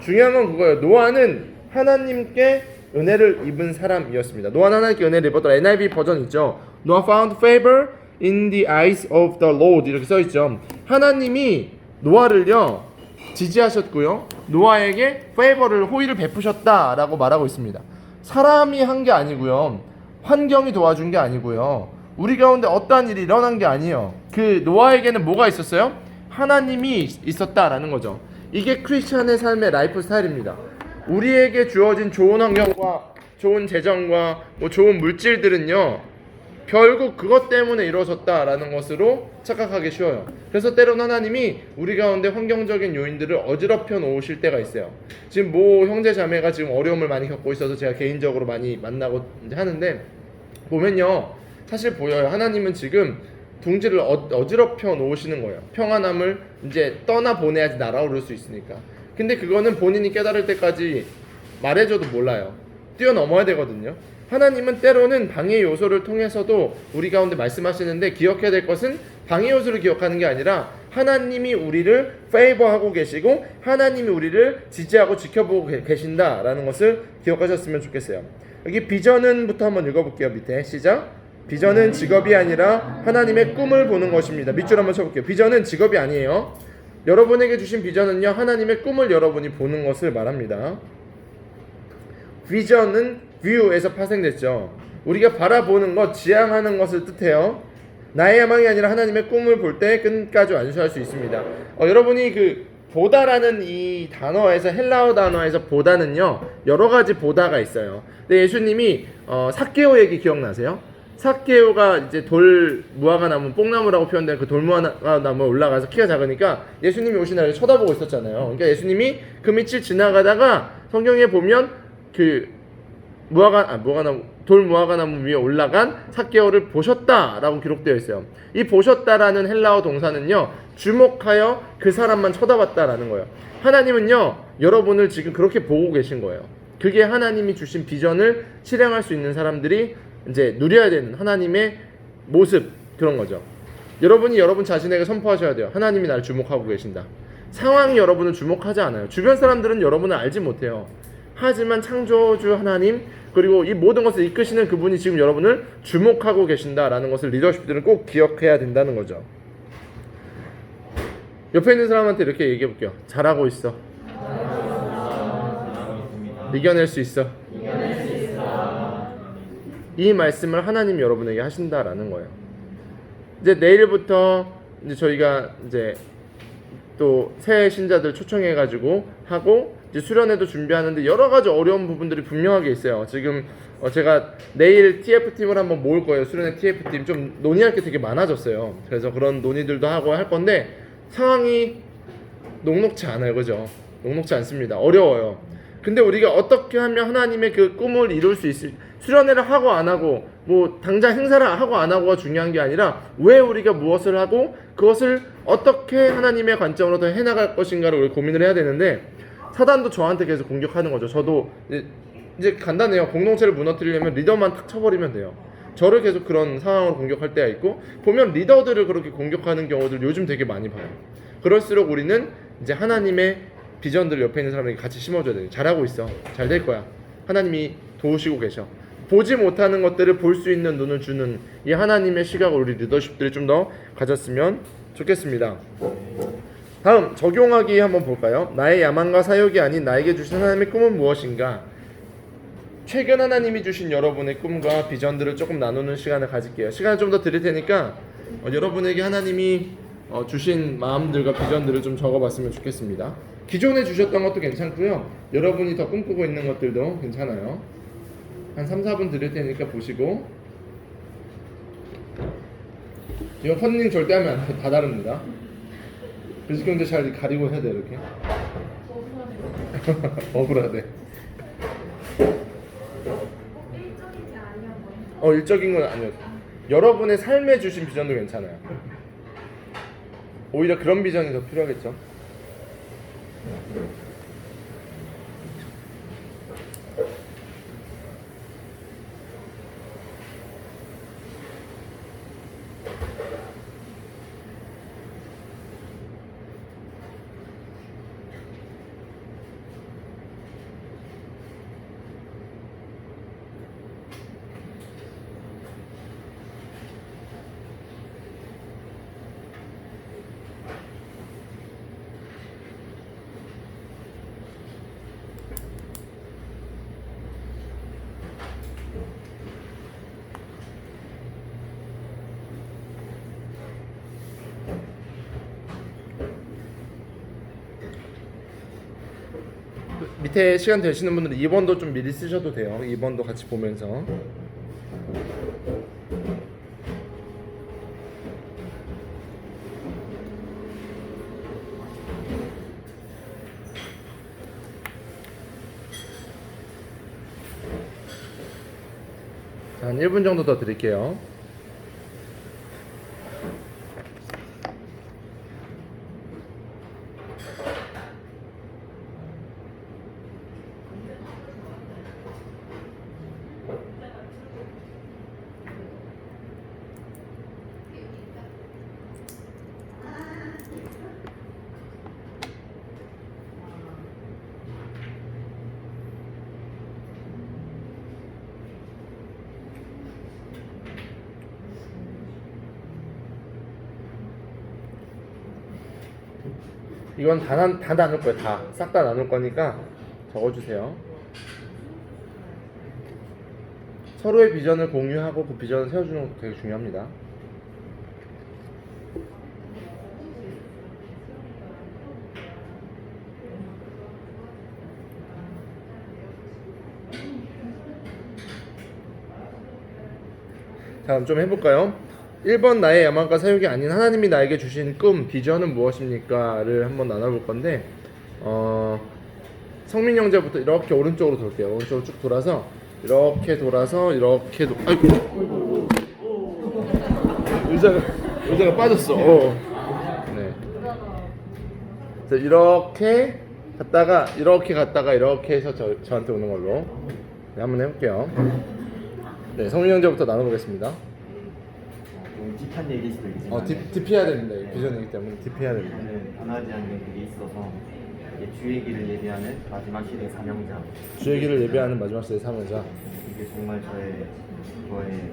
중요한 건 그거예요. 노아는 하나님께 은혜를 입은 사람이었습니다. 노아는 하나님께 은혜를 입었더라. NIV 버전 있죠. Noah found favor in the eyes of the Lord 이렇게 써 있죠. 하나님이 노아를요 지지하셨고요. 노아에게 favor를 호의를 베푸셨다라고 말하고 있습니다. 사람이 한 게 아니고요. 환경이 도와준 게 아니고요. 우리 가운데 어떠한 일이 일어난 게 아니에요. 그 노아에게는 뭐가 있었어요? 하나님이 있었다라는 거죠. 이게 크리스천의 삶의 라이프 스타일입니다. 우리에게 주어진 좋은 환경과 좋은 재정과 뭐 좋은 물질들은요 결국 그것 때문에 이루어졌다라는 것으로 착각하기 쉬워요. 그래서 때론 하나님이 우리 가운데 환경적인 요인들을 어지럽혀 놓으실 때가 있어요. 지금 모 형제 자매가 지금 어려움을 많이 겪고 있어서 제가 개인적으로 많이 만나고 이제 하는데 보면요 사실 보여요. 하나님은 지금 둥지를 어지럽혀 놓으시는 거예요. 평안함을 이제 떠나 보내야지 날아오를 수 있으니까. 근데 그거는 본인이 깨달을 때까지 말해줘도 몰라요. 뛰어넘어야 되거든요. 하나님은 때로는 방해 요소를 통해서도 우리 가운데 말씀하시는데 기억해야 될 것은 방해 요소를 기억하는 게 아니라 하나님이 우리를 페이버하고 계시고 하나님이 우리를 지지하고 지켜보고 계신다라는 것을 기억하셨으면 좋겠어요. 여기 비전은부터 한번 읽어볼게요. 밑에 시작. 비전은 직업이 아니라 하나님의 꿈을 보는 것입니다. 밑줄 한번 쳐볼게요. 비전은 직업이 아니에요. 여러분에게 주신 비전은요 하나님의 꿈을 여러분이 보는 것을 말합니다. 비전은 view에서 파생됐죠. 우리가 바라보는 것, 지향하는 것을 뜻해요. 나의 야망이 아니라 하나님의 꿈을 볼 때 끝까지 완수할 수 있습니다. 여러분이 그 보다라는 이 단어에서 헬라어 단어에서 보다는요 여러 가지 보다가 있어요. 근데 예수님이 삭개오 얘기 기억나세요? 삭개오가 이제 돌 무화과 나무 뽕나무라고 표현된 그 돌 무화과 나무에 올라가서 키가 작으니까 예수님이 오신 날에 쳐다보고 있었잖아요. 그러니까 예수님이 그 밑을 지나가다가 성경에 보면 그 돌 무화과 나무 위에 올라간 삭개오를 보셨다라고 기록되어 있어요. 이 보셨다라는 헬라어 동사는요 주목하여 그 사람만 쳐다봤다라는 거예요. 하나님은요 여러분을 지금 그렇게 보고 계신 거예요. 그게 하나님이 주신 비전을 실행할 수 있는 사람들이 이제 누려야 되는 하나님의 모습 그런 거죠. 여러분이 여러분 자신에게 선포하셔야 돼요. 하나님이 나를 주목하고 계신다. 상황이 여러분을 주목하지 않아요. 주변 사람들은 여러분을 알지 못해요. 하지만 창조주 하나님 그리고 이 모든 것을 이끄시는 그분이 지금 여러분을 주목하고 계신다라는 것을 리더십들은 꼭 기억해야 된다는 거죠. 옆에 있는 사람한테 이렇게 얘기해 볼게요. 잘하고 있어. 이겨낼 수 있어. 이 말씀을 하나님이 여러분에게 하신다라는 거예요. 이제 내일부터 이제 저희가 이제 또 새 신자들 초청해가지고 하고 이제 수련회도 준비하는데 여러 가지 어려운 부분들이 분명하게 있어요. 지금 제가 내일 TF팀을 한번 모을 거예요. 수련회 TF팀 좀 논의할 게 되게 많아졌어요. 그래서 그런 논의들도 하고 할 건데 상황이 녹록지 않아요. 그죠? 녹록지 않습니다. 어려워요. 근데 우리가 어떻게 하면 하나님의 그 꿈을 이룰 수 있을 수련회를 하고 안 하고 뭐 당장 행사를 하고 안 하고가 중요한 게 아니라 왜 우리가 무엇을 하고 그것을 어떻게 하나님의 관점으로 더 해나갈 것인가를 우리 고민을 해야 되는데 사단도 저한테 계속 공격하는 거죠. 저도 이제 간단해요. 공동체를 무너뜨리려면 리더만 탁 쳐버리면 돼요. 저를 계속 그런 상황으로 공격할 때가 있고 보면 리더들을 그렇게 공격하는 경우들 요즘 되게 많이 봐요. 그럴수록 우리는 이제 하나님의 비전들을 옆에 있는 사람에게 같이 심어줘야 돼요. 잘하고 있어. 잘 될 거야. 하나님이 도우시고 계셔. 보지 못하는 것들을 볼 수 있는 눈을 주는 이 하나님의 시각을 우리 리더십들이 좀 더 가졌으면 좋겠습니다. 다음 적용하기 한번 볼까요? 나의 야망과 사욕이 아닌 나에게 주신 하나님의 꿈은 무엇인가? 최근 하나님이 주신 여러분의 꿈과 비전들을 조금 나누는 시간을 가질게요. 시간을 좀 더 드릴 테니까 여러분에게 하나님이 주신 마음들과 비전들을 좀 적어봤으면 좋겠습니다. 기존에 주셨던 것도 괜찮고요. 여러분이 더 꿈꾸고 있는 것들도 괜찮아요. 한 3, 4분 드릴 테니까 보시고. 이거 컨닝 절대 하면 안 돼. 다 다릅니다. 글씨경제 잘 가리고 해야 돼 이렇게. 억울하대. 일적인 건 아니었어. 여러분의 삶에 주신 비전도 괜찮아요. 오히려 그런 비전이 더 필요하겠죠. 밑에 시간 되시는 분들은 2번도 좀 미리 쓰셔도 돼요. 2번도 같이 보면서. 자, 한 1분 정도 더 드릴게요. 이건 다 나눌 거예요. 싹 다 나눌 거니까 적어주세요. 서로의 비전을 공유하고 그 비전을 세워주는 것도 되게 중요합니다. 자, 그럼 좀 해볼까요? 1번 나의 야망과 사역이 아닌 하나님이 나에게 주신 꿈, 비전은 무엇입니까?를 한번 나눠볼 건데 성민 형제부터 이렇게 오른쪽으로 돌게요. 오른쪽으로 쭉 돌아서 이렇게 아이고 의자가 빠졌어. 네. 그래서 이렇게 갔다가 이렇게 해서 저한테 오는 걸로. 네, 한번 해볼게요. 네, 성민 형제부터 나눠보겠습니다. 좀 딥한 얘기일 수도 있지만 딥해야 됩니다. 비전이기 때문에 딥해야 됩니다. 저는 변하지 않는 그게 있어서 이게 주의 길을 예비하는 마지막 시대의 사명자. 주의 길을 예배하는 마지막 시대의 사명자. 이게 정말 저의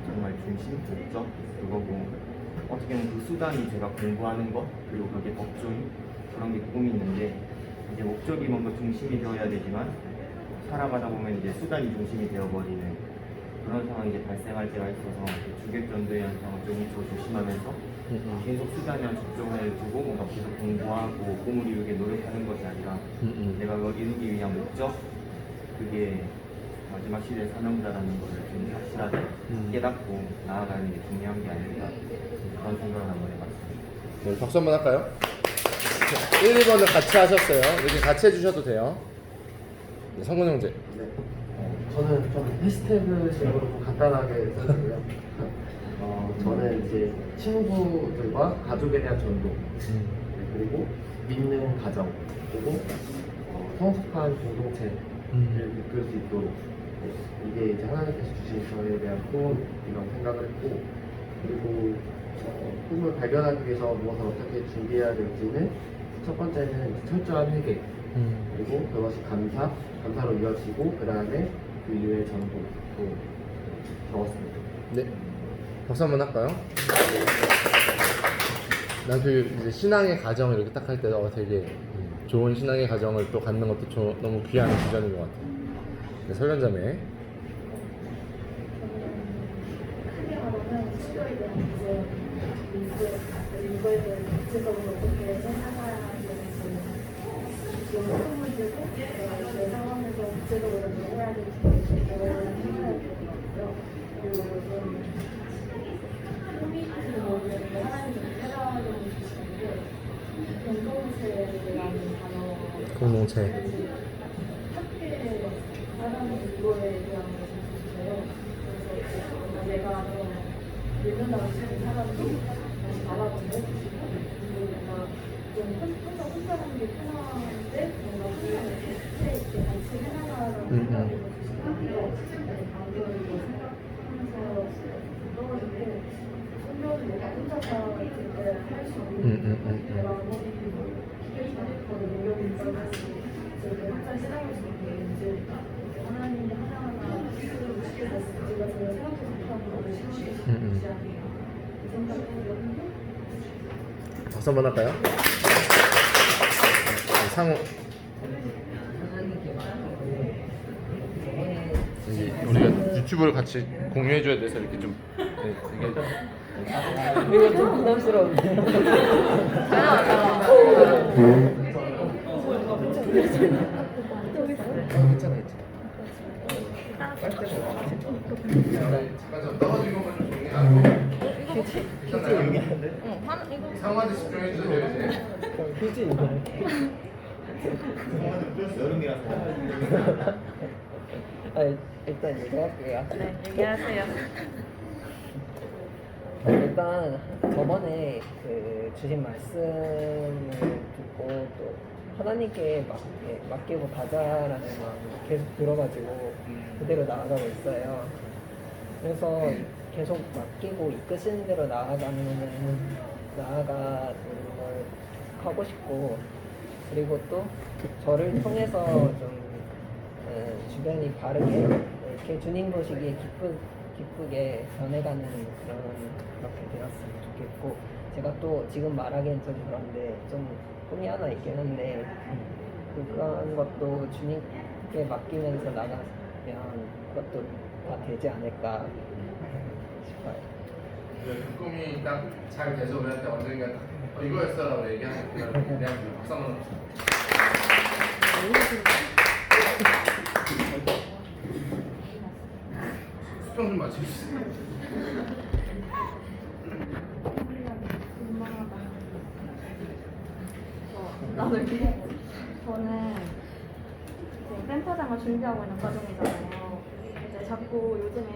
정말 중심, 목적 그거고 어떻게 보면 그 수단이 제가 공부하는 것 그리고 그게 법조인 그런 게 꿈이 있는데 이제 목적이 뭔가 중심이 되어야 되지만 살아가다 보면 이제 수단이 중심이 되어버리는 그런 상황이 이제 발생할 때가 있어서 주객전도의 현상을 좀 조심하면서 계속 수단에 집중을 두고 뭔가 계속 공부하고 꿈을 이루게 노력하는 것이 아니라 내가 그걸 이루기 위한 목적 그게 마지막 시대의 사명자라는 것을 좀 확실하게 깨닫고 나아가는 게 중요한 게 아닌가 그런 생각을 한번 해봤습니다. 네, 박수 한번 할까요? 1, 2번을 같이 하셨어요. 이렇게 같이 해주셔도 돼요. 네, 성근 형제. 저는 좀 해시태그식으로 좀 간단하게 썼고요. 저는 이제 친구들과 가족에 대한 전도, 네, 그리고 믿는 가정, 그리고 성숙한 공동체를 이끌 수 있도록 네, 이게 이제 하나님께서 주신 저에 대한 꿈이라고 생각을 했고, 그리고 꿈을 발견하기 위해서 무엇을 어떻게 준비해야 될지는 첫 번째는 철저한 회개, 그리고 그것이 감사로 이어지고 그 다음에 그 이후에 전도도 적었습니다. 네. 박수 한번 할까요? 난 그 이제 신앙의 가정을 이렇게 딱 할 때 되게 좋은 신앙의 가정을 또 갖는 것도 너무 귀한 비전인 것 같아요. 네, 설련자매. 크게 말하면 수요에 대한 이거에 대한 구체적으로 어떻게 생각해야 되는지 너무 꿈을 들고 내 상황에서 구체적으로 뭘 해야 될지 그걸 생각해야 되고요. 그리고 좀 꿈이 있는 모르겠는데 하나님이 찾아가는 주시는데 공동체라는 단어 공동체. 학교에 사람이 이거에 대한 것을 주세요. 그래서 내가 믿는다고 치는 사람이 다시 바라보고 그리고 내가 좀 혼자 하는 게 편한데 뭔가 그때 이렇게 같이 해나가라는 생각이 주시는데 방금 생각하면서 떨어지고 성경은 내가 혼자서 그때 할 수 없는 내가 기계적으로 노력을 있어가지고 저렇게 혼자 시작할 수 있는지 하나님이 하나하나 스스로 쉽게 됐을지가 제가 생각도 못하고 너무 쉽게 쉽지 않네요. 그 생각을 했는데 박수 한번 할까요? 네, 상호. 우리가 유튜브를 같이 공유해줘야 돼서 이렇게 좀 이거 좀 부담스러운데. 괜찮아 괜찮아. 잠깐 좀 떨어진 것만 좀 정리하고 괜찮나요? 응, 하나 이거 상황에 집중해 주세요 이제. 휴지 이거. 성화는 플러스 여름이라서 아 일단 이거 할게요. 네, 얘기하세요. 일단 저번에 그 주신 말씀을 듣고 또 하나님께 맡기고 가자라는 마음을 계속 들어가지고 그대로 나아가고 있어요. 그래서 계속 맡기고 이끄시는 대로 나아가는 걸 하고 싶고, 그리고 또 저를 통해서 좀 주변이 바르게 이렇게 주님 보시기에 기쁘게 변해가는 그렇게 되었으면 좋겠고, 제가 또 지금 말하기엔 좀 그런데 좀 꿈이 하나 있긴 한데 그런 것도 주님께 맡기면서 나가면 그것도 다 되지 않을까 싶어요. 그 꿈이 딱 잘 돼서 우리한테 언젠가 이거였어라고 얘기하는 그날 그냥 박수 한번 수평 좀 맞춰주세요. 나도 이렇게 저는 이제 센터장을 준비하고 있는 과정이잖아요. 이제 자꾸 요즘에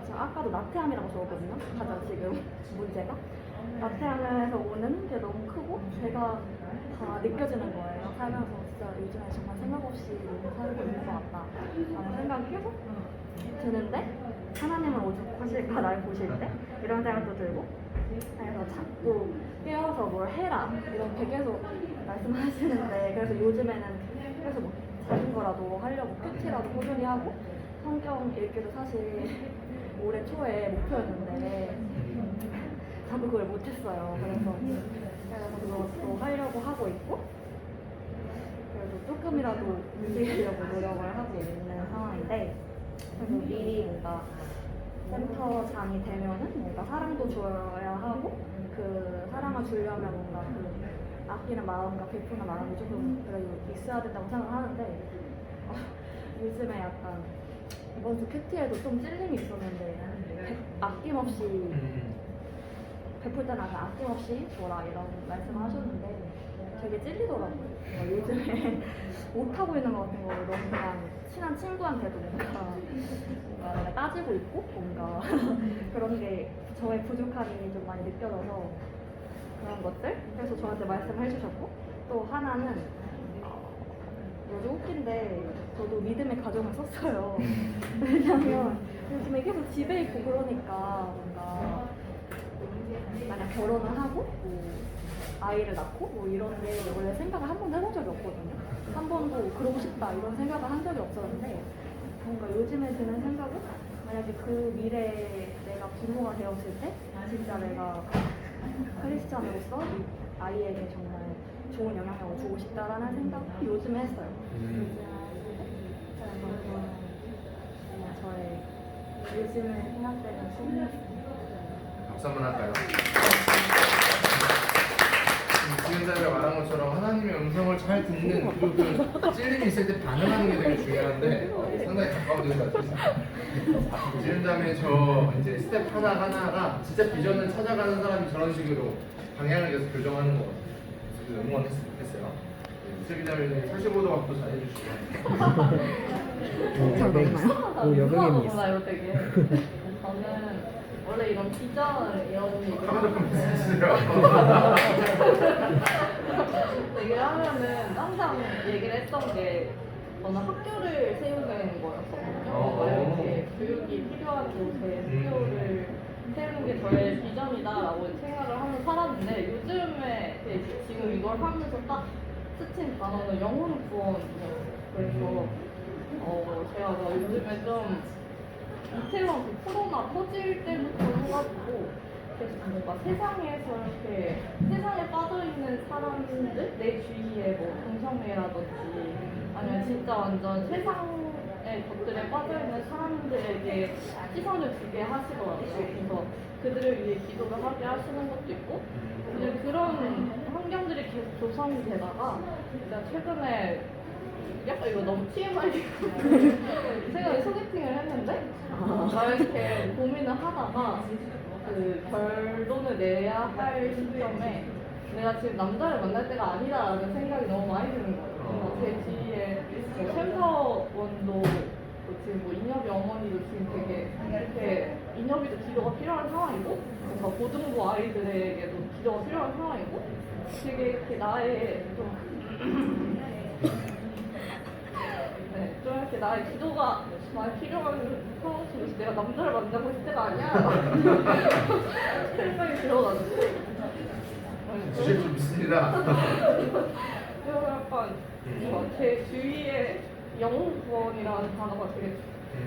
제가 아까도 나태함이라고 적었거든요. 가장 지금 문제가 나태함에서 오는 게 너무 크고 제가 다 느껴지는 거예요. 살면서 진짜 요즘에 정말 생각 없이 살고 있는 것 같다 라는 생각이 계속 드는데, 하나님은 오죽하실까 날 보실 때 이런 생각도 들고, 그래서 자꾸 깨어서 뭘 해라 이렇게 계속 말씀하시는데, 그래서 요즘에는 그래서 뭐 작은 거라도 하려고 큐티라도 꾸준히 하고, 성경 읽기도 사실 올해 초에 목표였는데 자꾸 그걸 못했어요. 그래서 그것도 하려고 하고 있고, 그래도 조금이라도 움직이려고 노력을 하고 있는 상황인데, 그래서 미리 뭔가 센터장이 되면은 뭔가 사랑도 줘야 하고, 그 사랑을 주려면 뭔가 그 아끼는 마음과 베푸는 마음이 조금 그래도 있어야 된다고 생각하는데, 요즘에 약간 이번 주 큐티에도 좀 찔림이 있었는데 아낌없이 베풀 때는 아낌없이 줘라 이런 말씀을 하셨는데 되게 찔리더라고요. 요즘에 못하고 있는 것 같은 거를 너무 그냥 친한 친구한테도 뭔가 내가 따지고 있고 뭔가 그런 게 저의 부족함이 좀 많이 느껴져서 그런 것들, 그래서 저한테 말씀을 해주셨고, 또 하나는 요즘 웃긴데 저도 믿음의 가정을 썼어요. 왜냐면 요즘에 계속 집에 있고 그러니까 뭔가 만약 결혼을 하고 뭐 아이를 낳고 뭐 이런 게 원래 생각을 한 번도 해본 적이 없거든요. 한 번도 그러고 싶다 이런 생각을 한 적이 없었는데, 뭔가 요즘에 드는 생각은 만약에 그 미래에 내가 부모가 되었을 때 진짜 내가 크리스찬으로서 이 아이에게 정말 좋은 영향력을 주고 싶다라는 생각을 요즘에 했어요. 그래서 그거는 그냥 저의 요즘에 생각되는 꿈이었습니다. 박수 한번 할까요? 지금 자기가 말한 것처럼 하나님의 음성을 잘 듣는, 그리고 그 찔림이 있을 때 반응하는 게 되게 중요한데 상당히 가까워진 것 같아요. 지금 자매 저 이제 스텝 하나하나가 진짜 비전을 찾아가는 사람이 저런 식으로 방향을 계속 교정하는 것 같아요. 그래서 응원했으면 좋겠어요. 슬기자매님 45도 각도 잘 해주시고. 여경이 있어. 몰라요, 되게. 저는 원래 이런 비전 이런 카메라 좀 비슷해요. 얘기를 하면은 항상 얘기를 했던 게 저는 학교를 세우는 거였거든요. 이렇게 교육이 필요한 곳에 학교를 세우는 게 저의 비전이다라고 생각을 하면서 살았는데, 요즘에 지금 이걸 하면서 딱 스친 단어는 영혼 구원이었어요. 그래서 제가 요즘에 좀 이태원 그 코로나 터질 때부터 해가지고 계속 뭔가 세상에서 이렇게 세상에 빠져있는 사람들, 내 주위에 뭐 동성애라든지 아니면 진짜 완전 세상의 것들에 빠져있는 사람들에게 시선을 주게 하시더라고요. 그래서 그들을 위해 기도를 하게 하시는 것도 있고, 이제 그런 환경들이 계속 조성이 되다가 제가 최근에 약간 이거 너무 TMI 생각에 소개팅을 했는데 나 이렇게 고민을 하다가 그 결론을 내야 할 시점에 내가 지금 남자를 만날 때가 아니다라는 생각이 너무 많이 드는 거예요. 제 뒤에 뭐 챔버원도 지금 뭐 인협이 어머니도 지금 되게 이렇게 인협이도 기도가 필요한 상황이고 뭔가 고등부 아이들에게도 기도가 필요한 상황이고 되게 이렇게 나의 좀 네, 좀 이렇게 나의 기도가 많이 필요한 상황 속에서 내가 남자를 만나고 있을 때가 아니야 생각이 들어가지고 주실 좀 있습니다. 그래서 약간 뭔가 제 주위에 영혼 구원이라는 단어가 되게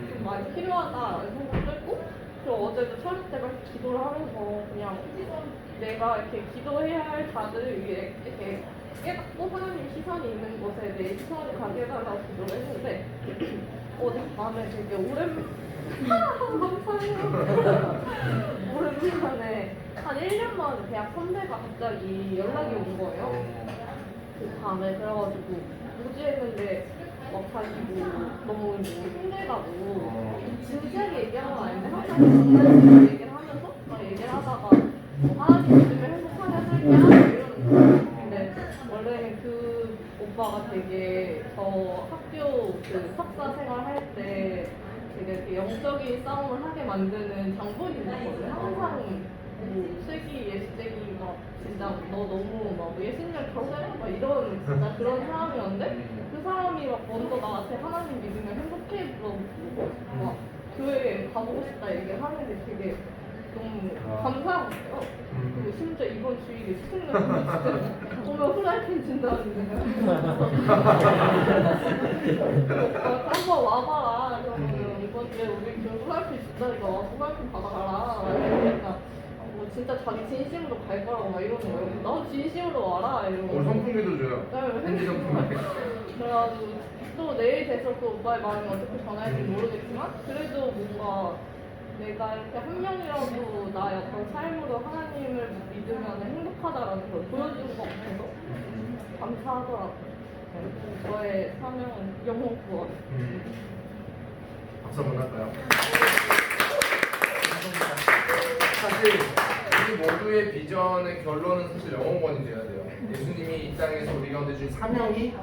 좀 많이 필요하다라는 생각을 했고 또 어제도 철학 때가 기도를 하면서 그냥 내가 이렇게 기도해야 할 자들을 위해 이렇게 깨닫고 하나님 시선이 있는 곳에 내 시선을 가게 해달라고 기도를 했는데 어제 밤에 되게 오랜만에 한 1년 만에 대학 선배가 갑자기 연락이 온 거예요. 그 밤에 그래가지고 뭐지 했는데 막 자기 너무 힘들다고 진지하게 얘기하는 건 아닌데 항상 장난식으로 얘기를 하면서 막 얘기를 하다가 하나님 믿으면 행복하게 살게 이러는 거예요. 근데 원래는 그 오빠가 되게 저 학교 그 석사 생활 할 때 되게 이렇게 영적인 싸움을 하게 만드는 장본인이었거든요. 항상 뭐 슬기 예수쟁이 막 진짜 너 너무 막 예수님을 결혼해봐 막 이런 진짜 그런 사람이었는데 그 사람이 막 먼저 나한테 하나님 믿으면 행복해 물어보고 막 교회에 가보고 싶다 얘기를 하는 게 되게 너무 감사한 거예요. 그리고 심지어 이번 주일에 스승님 오면 후라이팬 준다는데 한번 와봐라. 그러면 이번 주에 우리 교회 후라이팬 준다니까 와서 후라이팬 받아가라. 그러니까 뭐 진짜 자기 진심으로 갈 거라고 막 이러는 거예요. 나도 진심으로 와라 이러고. 오늘 선풍기도 줘요. 현지 선풍기. 그래가지고 또 내일 돼서 그 오빠의 마음이 어떻게 변할지 모르겠지만 그래도 뭔가 내가 이렇게 한 명이라도 나의 어떤 삶으로 하나님을 믿으면 행복하다라는 걸 보여주는 것 같아서 감사하더라고요. 네, 저의 사명은 영혼 구원. 박수 한번 할까요? 사실 우리 모두의 비전의 결론은 사실 영혼권이 돼야 돼요. 예수님이 이 땅에서 우리 가운데 주신 사명이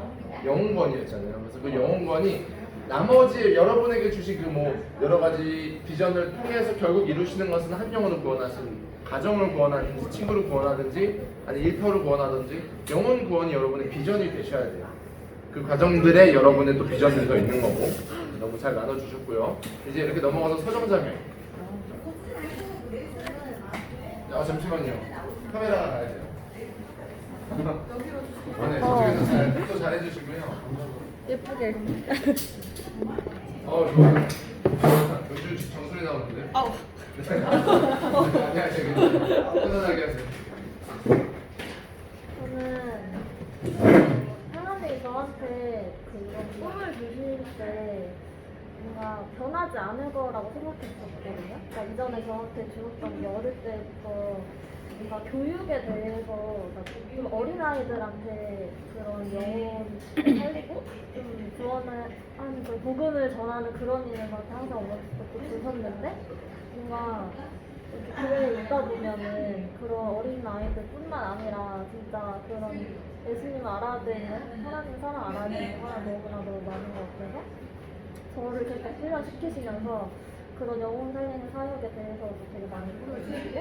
영혼권이었잖아요. 그래서 그 영혼권이 나머지 여러분에게 주신 그 뭐 여러 가지 비전을 통해서 결국 이루시는 것은 한 영혼을 구원하신, 가정을 구원하든지 친구를 구원하든지 아니 일터를 구원하든지 영혼 구원이 여러분의 비전이 되셔야 돼요. 그 과정들에 여러분의 또 비전들이 더 있는 거고 너무 잘 나눠주셨고요. 이제 이렇게 넘어가서 서정자명. 잠시만요. 카메라가 나야 돼요. 네, 저쪽에서 또 잘해주시고요. 예쁘게. 좋아요. 요즘 정수리 나오는데? 안녕하세요. 편안하게 하세요. 저는 하나님이 저한테 그런 꿈을 주실 때 뭔가 변하지 않을 거라고 생각했었거든요. 그러니까 이전에 저한테 주셨던 게 어릴 때부터 뭔가 교육에 대해서 좀 어린아이들한테 그런 영혼을 살리고 좀 구원을 한 그 복음을 전하는 그런 일을 저한테 항상 어렸을 때부터 주셨는데 뭔가 이렇게 교회에 있다 보면은 그런 어린 아이들뿐만 아니라 진짜 그런 예수님 알아야 되는 하나님 사랑 알아야 되는 사람 너무나 너무 많은 것 같아서 저를 그렇게 훈련시키시면서 그런 영혼 살리는 사역에 대해서도 되게 많이 꿈을 주시고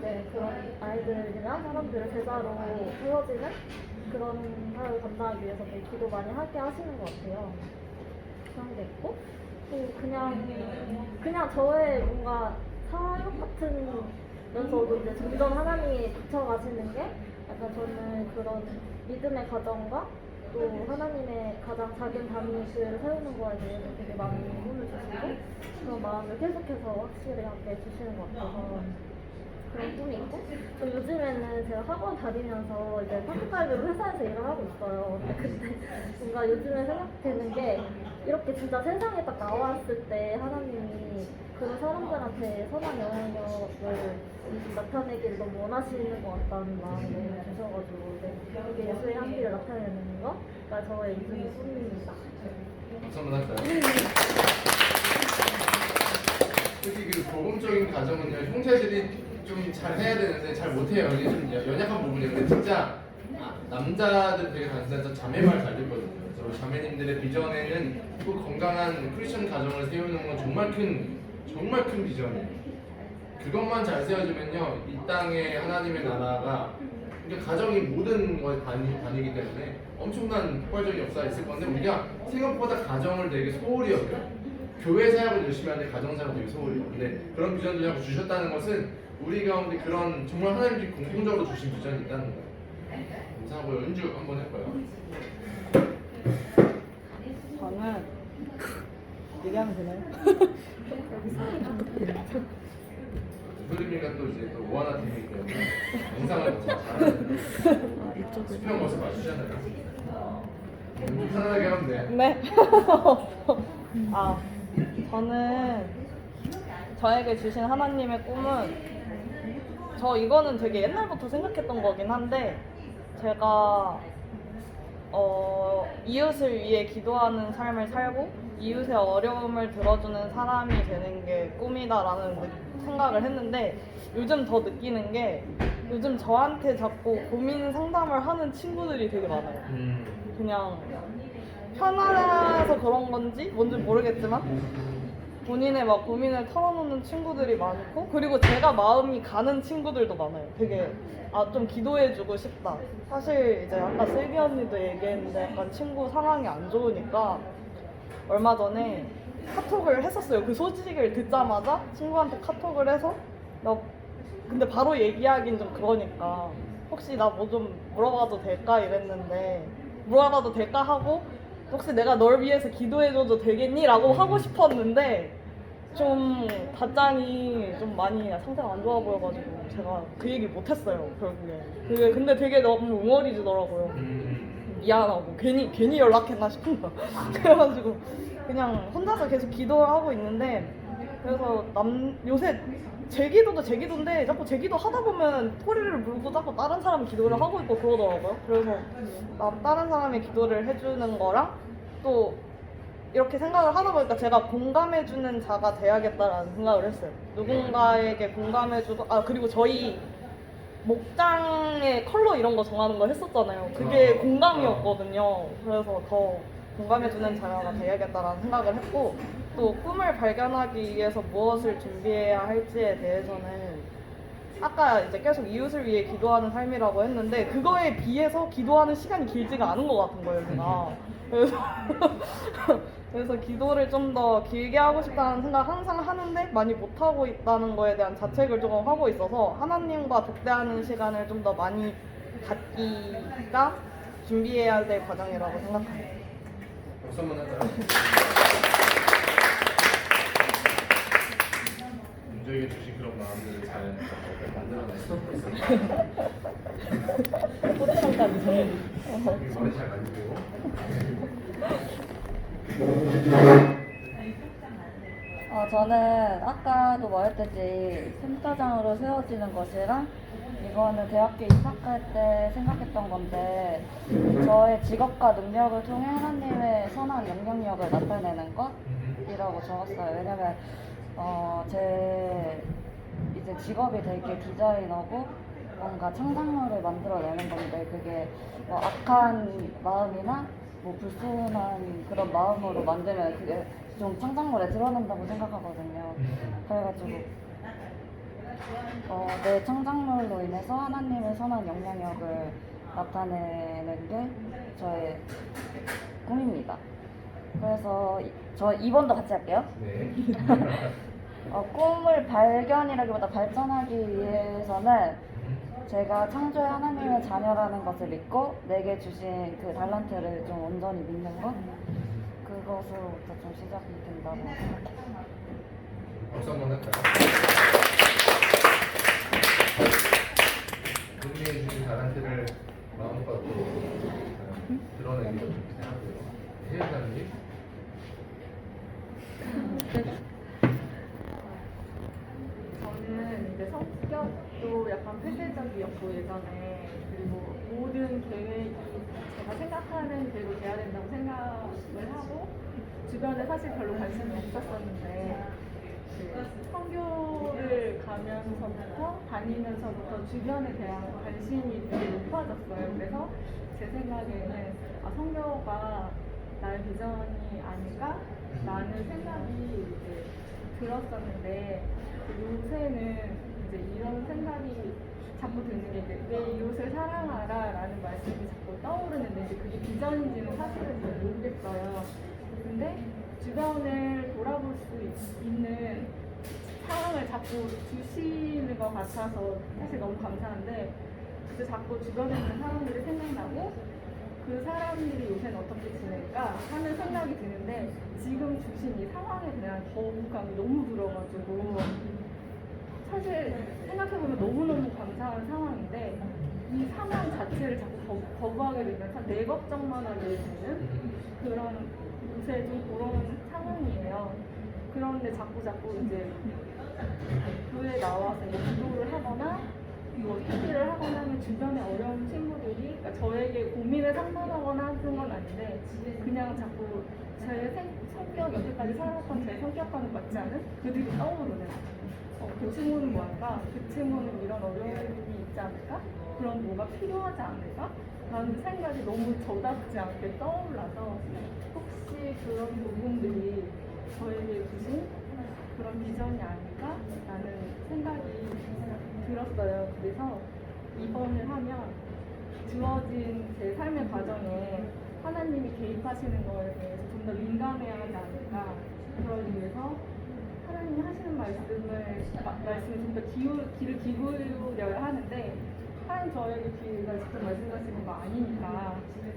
네, 그런 아이들이나 사람들을 제자로 세워지는 그런 사역을 감당하기 위해서 되게 기도 많이 하게 하시는 것 같아요. 그런 게 있고 또 그냥 저의 뭔가 사역 같으면서도 이제 점점 하나님이 붙여가시는 게 약간 저는 그런 믿음의 과정과 또 하나님의 가장 작은 단위를 세우는 거에 대해서 되게 많은 꿈을 주시고 그런 마음을 계속해서 확실히 갖게 해주시는 것 같아서 그런 꿈이 있고 또 요즘에는 제가 학원 다니면서 이제 파트타임으로 회사에서 일을 하고 있어요. 근데 뭔가 요즘에 생각되는 게 이렇게 진짜 세상에 딱 나왔을 때 하나님이 그런 사람들한테 선한 영향력을 나타내기를 너무 원하시는 것 같다는 마음이 너무 드셔가지고 이게 예수의 향기를 나타내는 거가 저의 요즘의 꿈입니다. 박수 한번 할까요? 특히 그 복음적인 가정은요, 형제들이 좀 잘 해야 되는데 잘 못해요. 이게 좀 연약한 부분이에요. 근데 진짜 남자들 되게 단순해서 자매 말 잘 듣거든요. 그래서 우리 자매님들의 비전에는 또 건강한 크리스천 가정을 세우는 건 정말 큰 비전이에요. 그것만 잘 세워지면요, 이 땅에 하나님의 나라가 그러니까 가정이 모든 거에 단위이기 때문에 엄청난 폭발적인 역사가 있을 건데 우리가 생각보다 가정을 되게 소홀히 여겨요. 교회 사역을 열심히 하는데 가정 사역을 되게 소홀히 여겨요. 근데 그런 비전도 자꾸 주셨다는 것은 우리 가운데 그런 정말 하나님이 공통적으로 주신 비전이 있다는 거예요. 감사하고요. 은주 한번 해봐요. 저는 얘기하면 되나요? 효림이가 또 이제 또 무한한 팀이기 때문에 영상을 더 잘하는 수평 모습 맞추잖아요. 은주 편안하게 하면 돼. 네. 저는 저에게 주신 하나님의 꿈은 이거는 되게 옛날부터 생각했던 거긴 한데 제가 이웃을 위해 기도하는 삶을 살고 이웃의 어려움을 들어주는 사람이 되는 게 꿈이다라는 생각을 했는데 요즘 더 느끼는 게 요즘 저한테 자꾸 고민 상담을 하는 친구들이 되게 많아요. 그냥 편안해서 그런 건지 뭔지 모르겠지만 본인의 막 고민을 털어놓는 친구들이 많고 그리고 제가 마음이 가는 친구들도 많아요. 되게 좀 기도해주고 싶다. 사실 이제 아까 슬기 언니도 얘기했는데 약간 친구 상황이 안 좋으니까 얼마 전에 카톡을 했었어요. 그 소식을 듣자마자 친구한테 카톡을 해서 근데 바로 얘기하긴 좀 그러니까 혹시 나 뭐 좀 물어봐도 될까 이랬는데 물어봐도 될까 하고 혹시 내가 널 위해서 기도해줘도 되겠니? 라고 하고 싶었는데 좀 답장이 좀 많이 상태가 안 좋아 보여가지고 제가 그 얘기 못했어요 결국에. 근데 되게 너무 웅얼해지더라고요. 미안하고 괜히 연락했나 싶은 거. 그래가지고 그냥 혼자서 계속 기도를 하고 있는데 그래서 요새 제 기도도 제 기도인데 자꾸 제 기도 하다 보면 토리를 물고 자꾸 다른 사람 기도를 하고 있고 그러더라고요. 그래서 다른 사람의 기도를 해주는 거랑 또 이렇게 생각을 하다 보니까 제가 공감해주는 자가 돼야겠다라는 생각을 했어요. 누군가에게 공감해주고 그리고 저희 목장의 컬러 이런 거 정하는 거 했었잖아요. 그게 공감이었거든요. 그래서 더 공감해주는 자가 돼야겠다라는 생각을 했고 또 꿈을 발견하기 위해서 무엇을 준비해야 할지에 대해서는 아까 이제 계속 이웃을 위해 기도하는 삶이라고 했는데 그거에 비해서 기도하는 시간이 길지가 않은 것 같은 거예요, 제가. 그래서 기도를 좀 더 길게 하고 싶다는 생각 항상 하는데 많이 못하고 있다는 거에 대한 자책을 조금 하고 있어서 하나님과 독대하는 시간을 좀 더 많이 갖기가 준비해야 될 과정이라고 생각합니다. 박수 한번 할까요? 은주에게 주신 그런 마음들을 잘 만들어내서 포지션까지 정해주고 머리 잘 만들고 저는 아까도 말했듯이 센터장으로 세워지는 것이랑 이거는 대학교 입학할 때 생각했던 건데 저의 직업과 능력을 통해 하나님의 선한 영향력을 나타내는 것이라고 적었어요. 왜냐면 제 이제 직업이 되게 디자이너고 뭔가 창작물을 만들어내는 건데 그게 뭐 악한 마음이나 뭐 불순한 그런 마음으로 만들면 그게 좀 창작물에 드러난다고 생각하거든요. 그래가지고 내 창작물로 인해서 하나님의 선한 영향력을 나타내는 게 저의 꿈입니다. 그래서 저 2번도 같이 할게요. 네. 꿈을 발견이라기보다 발전하기 위해서는 제가 창조의 하나님의 자녀라는 것을 믿고 내게 주신 그 달란트를 좀 온전히 믿는 것 그것으로부터 좀 시작이 된다고 생각해요. 박수 한번 할까요? 본인이 주신 달란트를 마음껏 또 드러내기 좀 하고요. 혜연사님. 저는 이제 성격도 약간 폐쇄적이었고 예전에, 그리고 모든 계획이 제가 생각하는 대로 돼야 된다고 생각을 하고 주변에 사실 별로 관심이 없었었는데 그 선교를 가면서부터 다니면서부터 주변에 대한 관심이 되게 높아졌어요. 그래서 제 생각에는 선교가 나의 비전이 아닐까? 라는 생각이 이제 들었었는데 요새는 이제 이런 생각이 자꾸 드는 게 이제 내 이웃을 사랑하라 라는 말씀이 자꾸 떠오르는데 이제 그게 비전인지는 사실은 잘 모르겠어요. 근데 주변을 돌아볼 수 있는 상황을 자꾸 주시는 것 같아서 사실 너무 감사한데 그래서 자꾸 주변에 있는 사람들이 생각나고 그 사람들이 요새는 어떻게 지낼까 하는 생각이 드는데 지금 주신 이 상황에 대한 거부감이 너무 들어가지고 사실 생각해보면 너무너무 감사한 상황인데 이 상황 자체를 자꾸 거부하게 되면서 내 걱정만 하게 되는 그런 요새 좀 그런 상황이에요. 그런데 자꾸 이제 교회에 나와서 이제 기도를 하거나 뭐 PT를 하거나 하면 주변에 어려운 친구들이 그러니까 저에게 고민을 상담하거나 하는 건 아닌데 그냥 자꾸 제 성격, 여태까지 살았던 제 성격과는 맞지 않은 그들이 떠오르는 그 친구는 뭐 할까? 그 친구는 이런 어려움이 있지 않을까? 그런 뭐가 필요하지 않을까? 라는 생각이 너무 저답지 않게 떠올라서 혹시 그런 부분들이 저에게 주신 그런 비전이 아닐까? 라는 생각이 들었어요. 그래서 입원을 하면 주어진 제 삶의 과정에 하나님이 개입하시는 거에 대해서 좀 더 민감해야 하지 않을까. 그러기 위해서 하나님이 하시는 말씀을 좀 더 귀를 기울여야 하는데 하나님 저에게 귀가 직접 말씀하시는 거 아니니까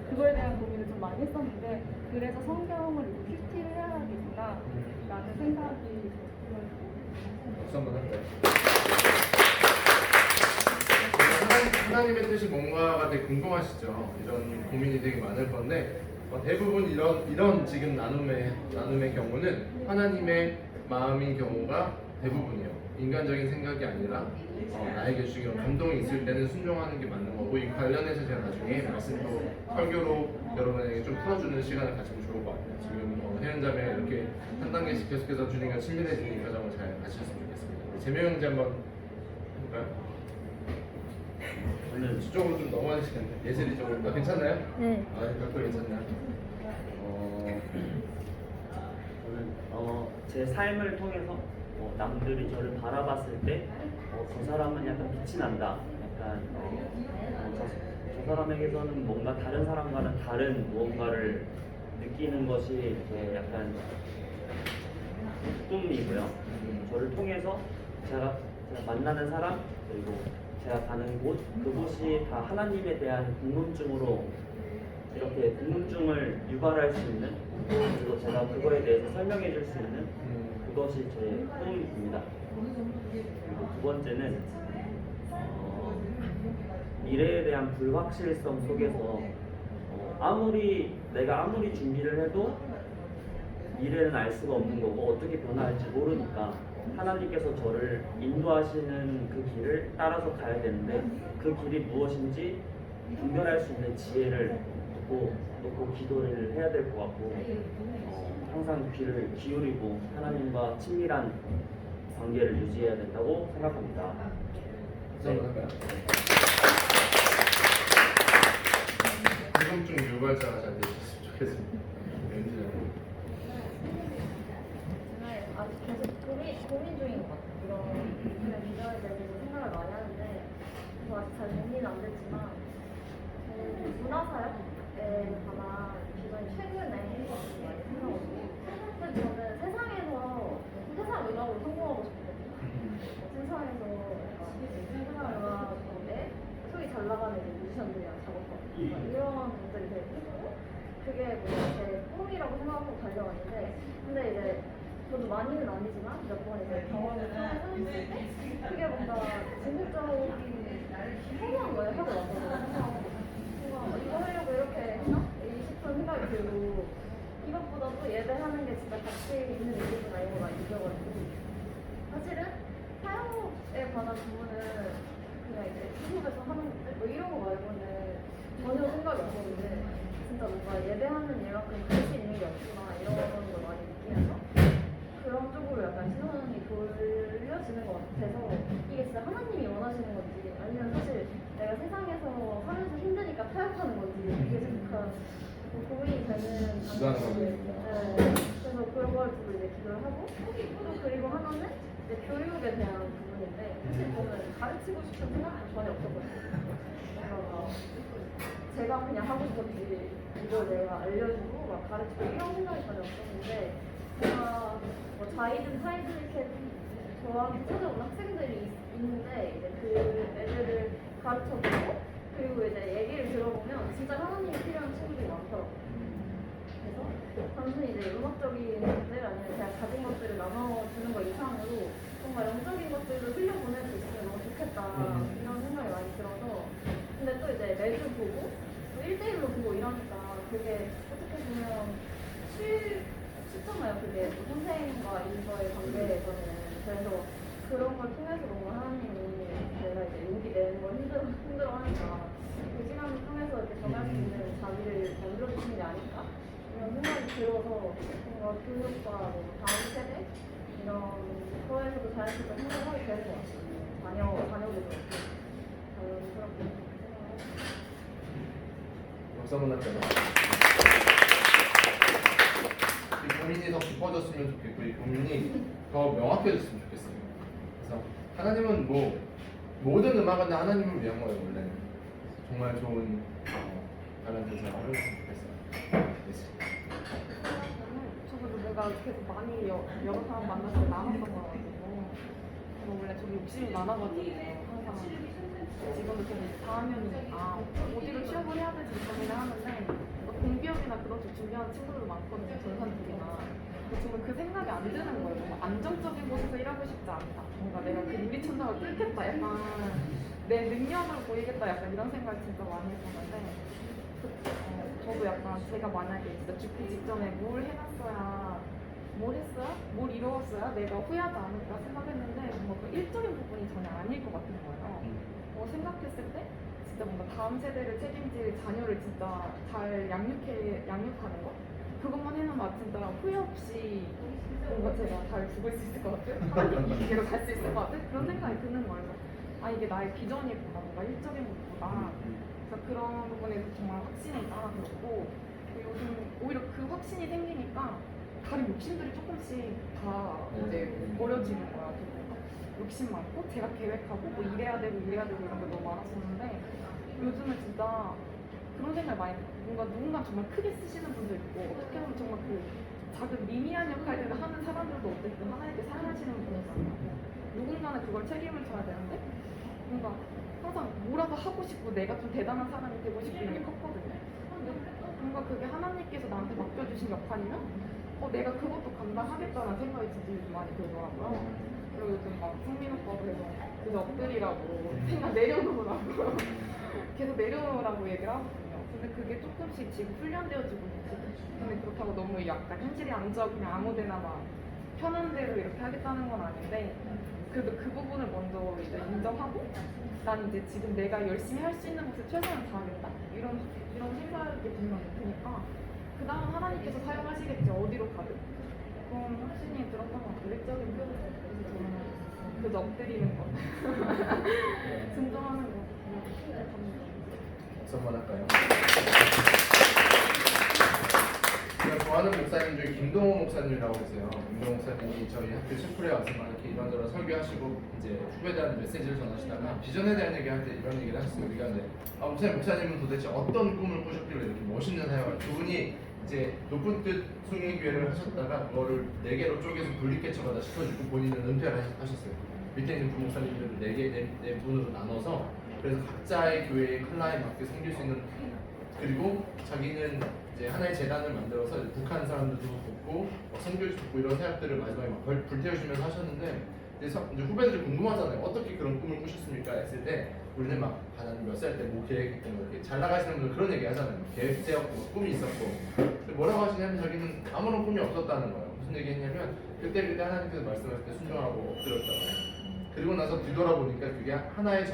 그거에 대한 고민을 좀 많이 했었는데 그래서 성경을 읽고 큐티를 해야겠구나 라는 생각이 들어요. 박수 한번 할까요? 하나님의 뜻이 뭔가가 되게 궁금하시죠? 이런 고민이 되게 많을 건데 대부분 이런 지금 나눔의 경우는 하나님의 마음인 경우가 대부분이에요. 인간적인 생각이 아니라 나에게 주신 감동이 있을 때는 순종하는 게 맞는 거고 이 관련해서 제가 나중에 말씀도 설교로 여러분에게 좀 풀어주는 시간을 가지면 좋을 것 같아요. 지금 혜연자매 이렇게 한 단계씩 계속해서 주님과 친밀해지는 이 과정을 잘 가셨으면 좋겠습니다. 재명 형제 한번 해볼까요? 오늘 저쪽으로 좀 넘어가는 시간인데 예슬이 쪽으로 괜찮나요? 네. 각도 괜찮나요? 저는 제 삶을 통해서 남들이 저를 바라봤을 때 저 사람은 약간 빛이 난다. 약간 저 사람에게서는 뭔가 다른 사람과는 다른 무언가를 느끼는 것이 제 약간 꿈이고요. 저를 통해서 제가 만나는 사람 그리고 제가 가는 곳 그곳이 다 하나님에 대한 궁금증으로 이렇게 궁금증을 유발할 수 있는 그리고 제가 그거에 대해서 설명해 줄 수 있는 그것이 제 꿈입니다. 그리고 두 번째는 미래에 대한 불확실성 속에서 내가 아무리 준비를 해도 미래는 알 수가 없는 거고 어떻게 변화할지 모르니까 하나님께서 저를 인도하시는 그 길을 따라서 가야 되는데 그 길이 무엇인지 분별할 수 있는 지혜를 놓고 기도를 해야 될 것 같고 항상 귀를 기울이고 하나님과 친밀한 관계를 유지해야 된다고 생각합니다. 네. 궁금증 유발자가 잘 되셨으면 좋겠습니다. 아직 계속 고민 중인 것 같아요. 이런 비전에 대해서 생각을 많이 하는데 아직 잘 정리는 안 됐지만 문화사역에 관한 비전이 최근에 많이 생겨가지고 근데 저는 세상 음악으로 성공하고 싶거든요. 세상에서 음악인데 소위 잘 나가는 뮤지션들이랑 작업하고 이런 분들이 되게 크고 그게 제 꿈이라고 생각하고 달려왔는데 근데 이제 저도 많이는 아니지만 몇 번 이제 경험을 통해서 있을 때 그게 뭔가 궁극적인 허무한 거예요. 하고 나서 뭔가 이거 하려고 이렇게 했나? 싶은 생각이 들고 이것보다도 예배하는 게 진짜 가치 있는 일이구나 이런 걸 많이 느껴가지고 사실은 사역에 관한 부분은 그냥 이제 수업에서 하는 뭐 이런 거 말고는 전혀 생각이 없었는데 진짜 뭔가 예배하는 일만큼 가치 있는 게 없구나 이런 걸 많이 느끼면서 그런 쪽으로 약간 시선이 돌려지는 것 같아서 이게 진짜 하나님이 원하시는 건지 아니면 사실 내가 세상에서 하면서 힘드니까 타협하는 건지 이게 약간 고민이 되는 단계인데 그래서 그런 걸 두고 이제 기도를 하고 또 그리고 하나는 이제 교육에 대한 부분인데 사실 저는 가르치고 싶은 생각은 전혀 없었거든요. 그래서 제가 그냥 하고 싶었지 이걸 내가 알려주고 막 가르치고 이런 생각이 전혀 없었는데 제가 뭐 자이든 타이든 이렇게 저한테 찾아오는 학생들이 있는데 이제 그 애들을 가르쳐보고 그리고 이제 얘기를 들어보면 진짜 하나님이 필요한 친구들이 많더라고요. 그래서 단순히 이제 음악적인 것들 아니면 그냥 가진 것들을 나눠주는 것 이상으로 정말 영적인 것들을 흘려보낼 수 있으면 너무 좋겠다 이런 생각이 많이 들어서 근데 또 이제 매주 보고 또 1대1로 보고 이러니까 그게 어떻게 보면 쉽잖아요. 그게 또 선생님과 인과의 관계에서는 그래서 그런 걸 통해서 뭔가 하나님이 제가 이제 용기 내는 걸 힘들어하니까 그 시간을 통해서 이렇게 전할 수 있는 자리를 만들어주시는 게 아닐까 이런 생각이 들어서 뭔가 교육과 뭐 다음 세대 이런 거에서도 자연스럽게 생각하게 되는 것 같아요. 자녀들도 자연스럽게 생각하고 박수 한번 할까요? 이 고민이 더 깊어졌으면 좋겠고 이 고민이 더 명확해졌으면 좋겠어요. 그래서 하나님은 뭐 모든 음악은 다 하나님을 위한 거예요. 원래는 정말 좋은 달란트 잘 하셨으면 좋겠어요. 저도 내가 계속 많이 여러 사람 만났을 때 나눴던 거라가지고 원래 저도 욕심이 많아가지고 항상 지금도 계속 4학년이니까 어디로 취업을 해야 될지 고민을 하는데 공기업이나 그런 쪽 준비하는 친구들도 많거든요. 전산직이나 정말 그 생각이 안 드는 거예요. 뭔가 안정적인 곳에서 일하고 싶지 않다. 뭔가 내가 그 유리천장을 뚫겠다. 약간 내 능력을 보이겠다. 약간 이런 생각을 진짜 많이 했었는데 저도 약간 제가 만약에 진짜 죽기 직전에 뭘 해놨어야 뭘 했어야? 뭘 이루었어야 내가 후회하지 않을까 생각했는데 뭔가 그 일적인 부분이 전혀 아닐 것 같은 거예요. 생각했을 때 진짜 뭔가 다음 세대를 책임질 자녀를 진짜 잘 양육하는 거 그것만 해놓으면 진짜 후회 없이 뭔가 제가 잘 죽을 수 있을 것 같아요. 하나님 길로 갈 수 있을 것 같아요. 그런 생각이 드는 거예요. 아 이게 나의 비전이구나. 뭔가 일적인 것보다 그래서 그런 부분에서 정말 확신이 따라들었고 요즘 오히려 그 확신이 생기니까 다른 욕심들이 조금씩 다 이제 버려지는 거야. 욕심 많고 제가 계획하고 뭐 이래야 되고 이런 게 너무 많았었는데 요즘은 진짜 그런 생각을 많이 뭔가 누군가 정말 크게 쓰시는 분도 있고 어떻게 보면 정말 그 작은 미미한 역할들을 하는 사람들도 어쨌든 하나님께 사용하시는 분이잖아요. 누군가는 그걸 책임을 져야 되는데 뭔가 항상 뭐라도 하고 싶고 내가 좀 대단한 사람이 되고 싶고 이런 게 컸거든요. 근데 뭔가 그게 하나님께서 나한테 맡겨주신 역할이면 내가 그것도 감당하겠다는 생각이 진짜 요즘 많이 들더라고요. 그리고 요즘 막 승민 오빠도 그래서 엎드리라고 생각 내려놓으라고 계속 내려놓으라고 얘기를 하거든요. 근데 그게 조금씩 지금 훈련되어지고 있거든요. 근데 그렇다고 너무 약간 현실이 안 좋아 그냥 아무데나 막 편한 대로 이렇게 하겠다는 건 아닌데 그래도 그 부분을 먼저 이제 인정하고 난 이제 지금 내가 열심히 할 수 있는 곳에 최선을 다하겠다 이런 생각이 드니까 그 다음 하나님께서 사용하시겠지 어디로 가든 그런 확신이 들었던 것 같아요. 계획적인 표현. 그래서 저는 그저 엎드리는 거 순종하는 거 박수 한번 할까요? 제가 좋아하는 목사님 중에 김동호 목사님이라고 계세요. 김동호 목사님이 저희 학교 셰프에 와서 막 이렇게 이런저런 설교하시고 이제 후배들한테 메시지를 전하시다가 비전에 대한 얘기할 때 이런 얘기를 하셨어요. 우리가 근데 목사님은 도대체 어떤 꿈을 꾸셨길래 이렇게 멋있는 사역을 두 분이 이제 높은 뜻 승리 기회를 하셨다가 그거를 4개로 쪼개서 분리개척하다 시켜주고 본인은 은퇴를 하셨어요. 밑에 있는 부목사님들을 4분으로 나눠서 그래서 각자의 교회의 클라에 맞게 섬길 수 있는 그리고 자기는 이제 하나의 재단을 만들어서 이제 북한 사람들도 돕고 선교지 돕고 이런 사역들을 마지막에 막 불태우시면서 하셨는데 이제 후배들이 궁금하잖아요. 어떻게 그런 꿈을 꾸셨습니까? 했을 때 우리는 막 하나님 몇 살 때 뭐 계획했던 거 이렇게 잘 나가시는 분들 그런 얘기 하잖아요. 계획 세웠고 뭐 꿈이 있었고. 근데 뭐라고 하시냐면 자기는 아무런 꿈이 없었다는 거예요. 무슨 얘기 했냐면 그때 하나님께서 말씀하실 때 순종하고 엎드렸다고요. 그리고 나서 뒤돌아보니까 그게 하나의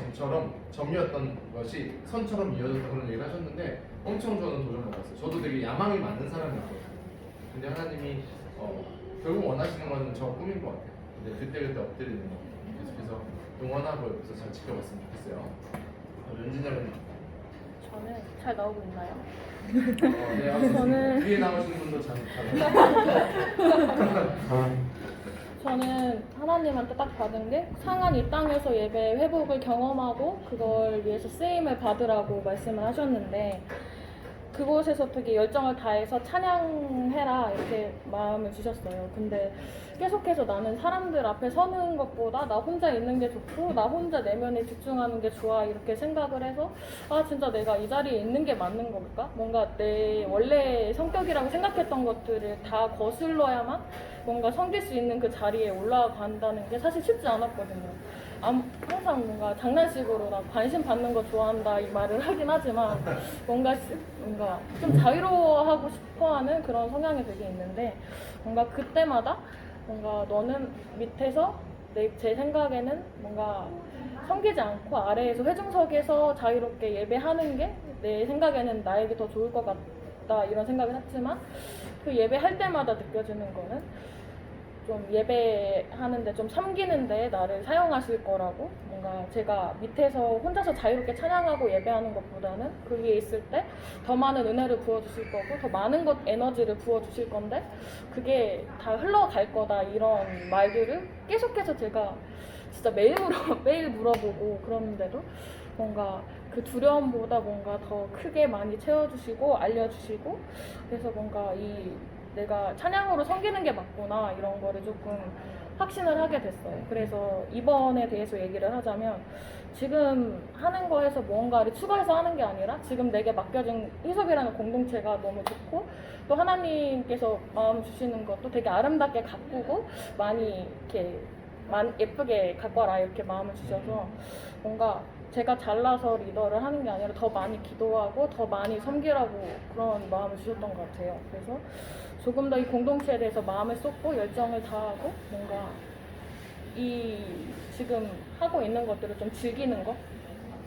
점이었던 것이 선처럼 이어졌다 그런 얘기를 하셨는데 엄청 저는 도전 받았어요. 저도 되게 야망이 많은 사람이었거든요. 근데 하나님이 결국 원하시는 건 저 꿈인 것 같아요. 근데 그때 엎드리는 거 계속해서 응원하고 옆에서 잘 지켜봤으면 좋겠어요. 연진영은 저는 잘 나오고 있나요? 네, 저는- 뒤에 나오시는 분도 잘 저는 하나님한테 딱 받은 게 상한 이 땅에서 예배 회복을 경험하고 그걸 위해서 쓰임을 받으라고 말씀을 하셨는데 그곳에서 되게 열정을 다해서 찬양해라 이렇게 마음을 주셨어요. 근데 계속해서 나는 사람들 앞에 서는 것보다 나 혼자 있는 게 좋고 나 혼자 내면에 집중하는 게 좋아 이렇게 생각을 해서 아 진짜 내가 이 자리에 있는 게 맞는 걸까? 뭔가 내 원래 성격이라고 생각했던 것들을 다 거슬러야만 뭔가 섬길 수 있는 그 자리에 올라간다는 게 사실 쉽지 않았거든요. 항상 뭔가 장난식으로 나 관심 받는 거 좋아한다 이 말을 하긴 하지만 뭔가 좀 자유로워하고 싶어하는 그런 성향이 되게 있는데 뭔가 그때마다 뭔가 너는 밑에서 제 생각에는 뭔가 섬기지 않고 아래에서 회중석에서 자유롭게 예배하는 게 내 생각에는 나에게 더 좋을 것 같다 이런 생각을 했지만 그 예배할 때마다 느껴지는 거는 좀 예배하는데 좀 섬기는데 나를 사용하실 거라고 뭔가 제가 밑에서 혼자서 자유롭게 찬양하고 예배하는 것보다는 그 위에 있을 때 더 많은 은혜를 부어주실 거고 더 많은 에너지를 부어주실 건데 그게 다 흘러갈 거다 이런 말들을 계속해서 제가 진짜 매일 물어보고 그러는데도 뭔가 그 두려움보다 뭔가 더 크게 많이 채워주시고 알려주시고 그래서 뭔가 내가 찬양으로 섬기는 게 맞구나 이런 거를 조금 확신을 하게 됐어요. 그래서 이번에 대해서 얘기를 하자면 지금 하는 거에서 뭔가를 추가해서 하는 게 아니라 지금 내게 맡겨진 희섭이라는 공동체가 너무 좋고 또 하나님께서 마음 주시는 것도 되게 아름답게 가꾸고 많이 이렇게 예쁘게 가꿔라 이렇게 마음을 주셔서 뭔가 제가 잘나서 리더를 하는 게 아니라 더 많이 기도하고 더 많이 섬기라고 그런 마음을 주셨던 것 같아요. 그래서 조금 더 이 공동체에 대해서 마음을 쏟고 열정을 다하고 뭔가 지금 하고 있는 것들을 좀 즐기는 거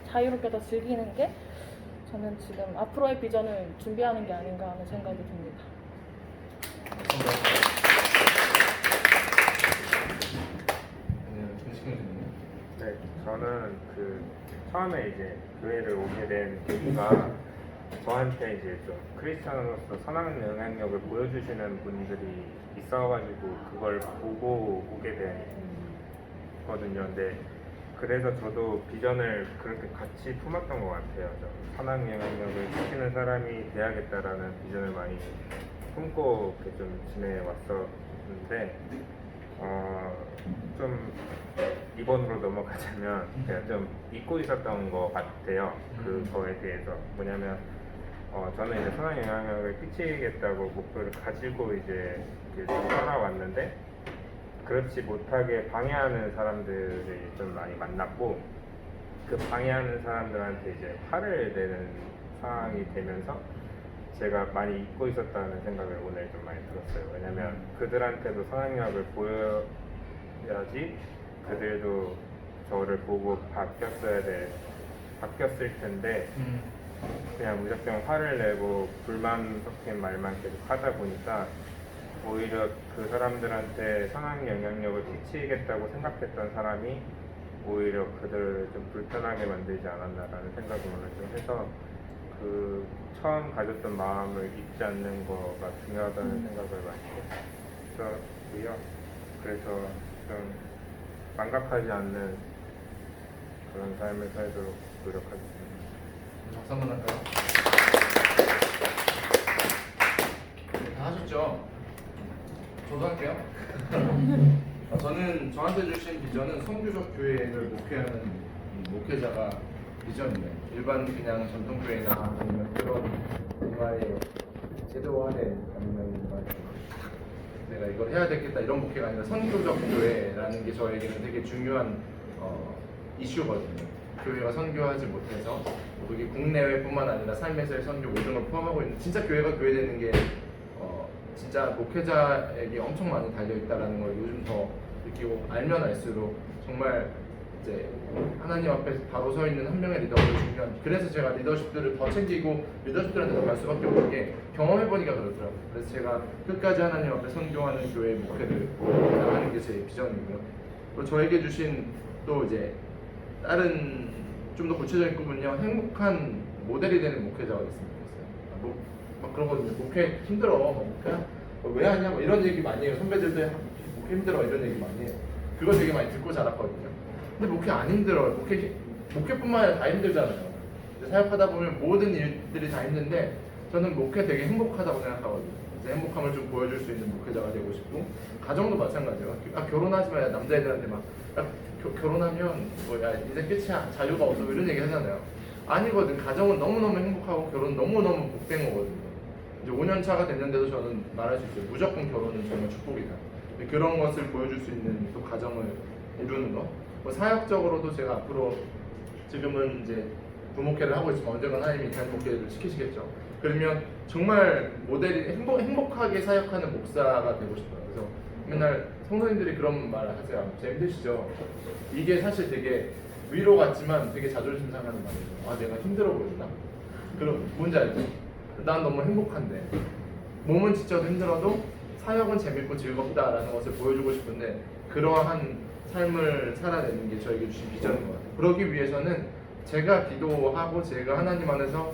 자유롭게 더 즐기는 게 저는 지금 앞으로의 비전을 준비하는 게 아닌가 하는 생각이 듭니다. 네, 저는 처음에 이제 교회를 오게 된 계기가 저한테 이제 좀 크리스찬으로서 선한 영향력을 보여주시는 분들이 있어가지고 그걸 보고 오게 됐거든요. 근데 그래서 저도 비전을 그렇게 같이 품었던 것 같아요. 선한 영향력을 시키는 사람이 돼야겠다라는 비전을 많이 품고 이렇게 좀 지내왔었는데 좀 이번으로 넘어가자면 제가 좀 잊고 있었던 것 같아요. 그거에 대해서 뭐냐면 저는 이제 선한 영향력을 끼치겠다고 목표를 가지고 이제 살아왔는데 그렇지 못하게 방해하는 사람들을 좀 많이 만났고 그 방해하는 사람들한테 이제 화를 내는 상황이 되면서 제가 많이 잊고 있었다는 생각을 오늘 좀 많이 들었어요. 왜냐면 그들한테도 선한 영향력을 보여야지 그들도 저를 보고 바뀌었을 텐데 그냥 무작정 화를 내고 불만 섞인 말만 계속 하다 보니까 오히려 그 사람들한테 선한 영향력을 끼치겠다고 생각했던 사람이 오히려 그들을 좀 불편하게 만들지 않았나라는 생각을 오늘 좀 해서 처음 가졌던 마음을 잊지 않는 거가 중요하다는 생각을 많이 했었고요. 그래서 좀 망각하지 않는 그런 삶을 살도록 노력하겠습니다. 박수 한번 할까요? 다 하셨죠? 저도 할게요. 저는 저한테 주신 비전은 선교적 교회를 목회하는 목회자가 비전이에요. 일반 그냥 전통교회나 아니면 그런 뭔가의 제도화된 아니면 뭔가 내가 이걸 해야 되겠다 이런 목회가 아니라 선교적 교회라는 게 저에게는 되게 중요한 이슈거든요. 교회가 선교하지 못해서 그게 국내외뿐만 아니라 삶에서의 선교 모든 걸 포함하고 있는 진짜 교회가 교회되는 게 진짜 목회자에게 엄청 많이 달려있다는 걸 요즘 더 느끼고 알면 알수록 정말 이제 하나님 앞에 바로 서 있는 한 명의 리더가 중요한. 그래서 제가 리더십들을 더 챙기고 리더십들한테 더 갈 수밖에 없는 게 경험해보니까 그렇더라고요. 그래서 제가 끝까지 하나님 앞에 선교하는 교회 목회를 하는 게 제 비전이고요. 그리고 저에게 주신 또 이제 다른 좀 더 구체적인 꿈은요, 행복한 모델이 되는 목회자가 됐으면 좋겠어요. 막 그러거든요. 목회 힘들어. 목회 왜 하냐? 뭐 이런 얘기 많이 해요. 선배들도 목회 힘들어 이런 얘기 많이 해요. 그거 되게 많이 듣고 자랐거든요. 근데 목회 안 힘들어요. 목회뿐만 아니라 다 힘들잖아요. 사역하다 보면 모든 일들이 다 힘든데 저는 목회 되게 행복하다고 생각하거든요. 이제 행복함을 좀 보여줄 수 있는 목회자가 되고 싶고 가정도 마찬가지예요. 남자애들한테 막 결혼하면 뭐야 이제 끝이야 자유가 없어 이런 얘기 하잖아요. 아니거든. 가정은 너무너무 행복하고 결혼은 너무너무 복된 거거든요. 이제 5년 차가 됐는데도 저는 말할 수 있어요. 무조건 결혼은 정말 축복이다. 그런 것을 보여줄 수 있는 또 가정을 이루는 거. 뭐 사역적으로도 제가 앞으로 지금은 이제 부목회를 하고 있지만 언젠가 하나님이 다른 목회를 시키시겠죠. 그러면 정말 모델이 행복하게 사역하는 목사가 되고 싶어요. 그래서 맨날 성도님들이 그런 말 하세요. 재밌으시죠? 이게 사실 되게 위로 같지만 되게 자존심 상하는 말이에요. 아 내가 힘들어 보이나? 그럼 뭔지 알죠? 난 너무 행복한데 몸은 지쳐도 힘들어도 사역은 재밌고 즐겁다라는 것을 보여주고 싶은데 그러한 삶을 살아내는 게 저에게 주신 비전인 것 같아요. 그러기 위해서는 제가 기도하고 제가 하나님 안에서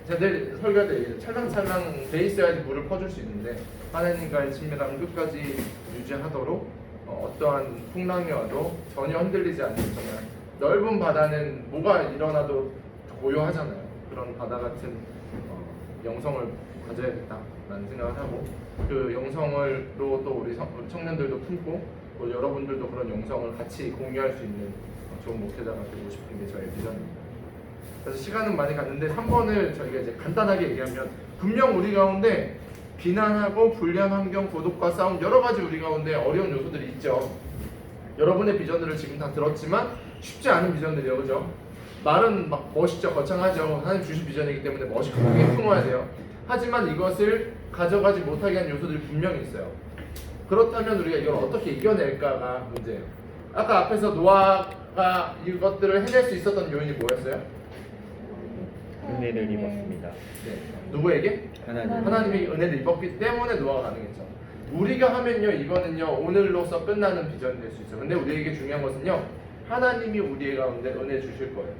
제가 늘 설교할 때 얘기해요. 찰랑찰랑 돼 있어야지 물을 퍼줄 수 있는데 하나님과의 친밀함을 끝까지 유지하도록 어떠한 풍랑이 와도 전혀 흔들리지 않는 정말 넓은 바다는 뭐가 일어나도 고요하잖아요. 그런 바다 같은 영성을 가져야겠다라는 생각을 하고 그 영성을 또 우리 청년들도 품고 또 여러분들도 그런 영성을 같이 공유할 수 있는 좋은 목회자가 되고 싶은 게 저의 비전입니다. 그래서 시간은 많이 갔는데 3번을 저희가 이제 간단하게 얘기하면 분명 우리 가운데 비난하고 불리한 환경, 고독과 싸움 여러 가지 우리 가운데 어려운 요소들이 있죠. 여러분의 비전들을 지금 다 들었지만 쉽지 않은 비전들이에요. 그죠? 말은 막 멋있죠. 거창하죠. 하나님 주신 비전이기 때문에 멋있고 크게 품어야 돼요. 하지만 이것을 가져가지 못하게 한 요소들이 분명히 있어요. 그렇다면 우리가 이걸 어떻게 이겨낼까가 문제예요. 아까 앞에서 노아가 이것들을 해낼 수 있었던 요인이 뭐였어요? 은혜를 입었습니다. 네. 누구에게? 하나님이 은혜를 입었기 때문에 노아가 가능했죠. 우리가 하면요 이거는요 오늘로서 끝나는 비전이 될 수 있어요. 근데 우리에게 중요한 것은요 하나님이 우리 가운데 은혜 주실 거예요.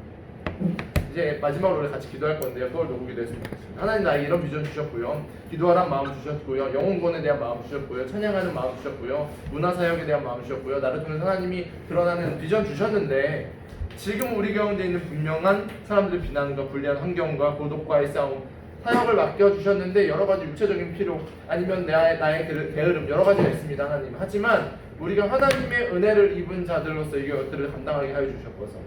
이제 마지막으로 우리 같이 기도할 건데요. 그걸 놓고 기도했으면 좋겠습니다. 하나님 나에게 이런 비전 주셨고요. 기도하라는 마음 주셨고요. 영혼권에 대한 마음 주셨고요. 찬양하는 마음 주셨고요. 문화사역에 대한 마음 주셨고요. 나를 통해서 하나님이 드러나는 비전 주셨는데 지금 우리 가운데 있는 분명한 사람들의 비난과 불리한 환경과 고독과의 싸움 사역을 맡겨주셨는데 여러 가지 육체적인 필요 아니면 나의 게으름 여러 가지가 있습니다. 하나님. 하지만 우리가 하나님의 은혜를 입은 자들로서 이것들을 감당하게 하여 주셨고서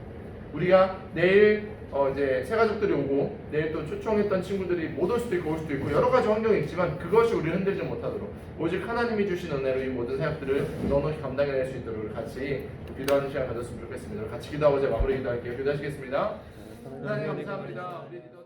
우리가 내일 이제 새 가족들이 오고 내일 또 초청했던 친구들이 못 올 수도 있고 올 수도 있고 여러 가지 환경이 있지만 그것이 우리를 흔들지 못하도록 오직 하나님이 주신 은혜로 이 모든 사역들을 넉넉히 감당해낼 수 있도록 같이 기도하는 시간 가졌으면 좋겠습니다. 같이 기도하고 제 마무리 기도할게요. 기도하시겠습니다. 하나님 감사합니다. 우리 기도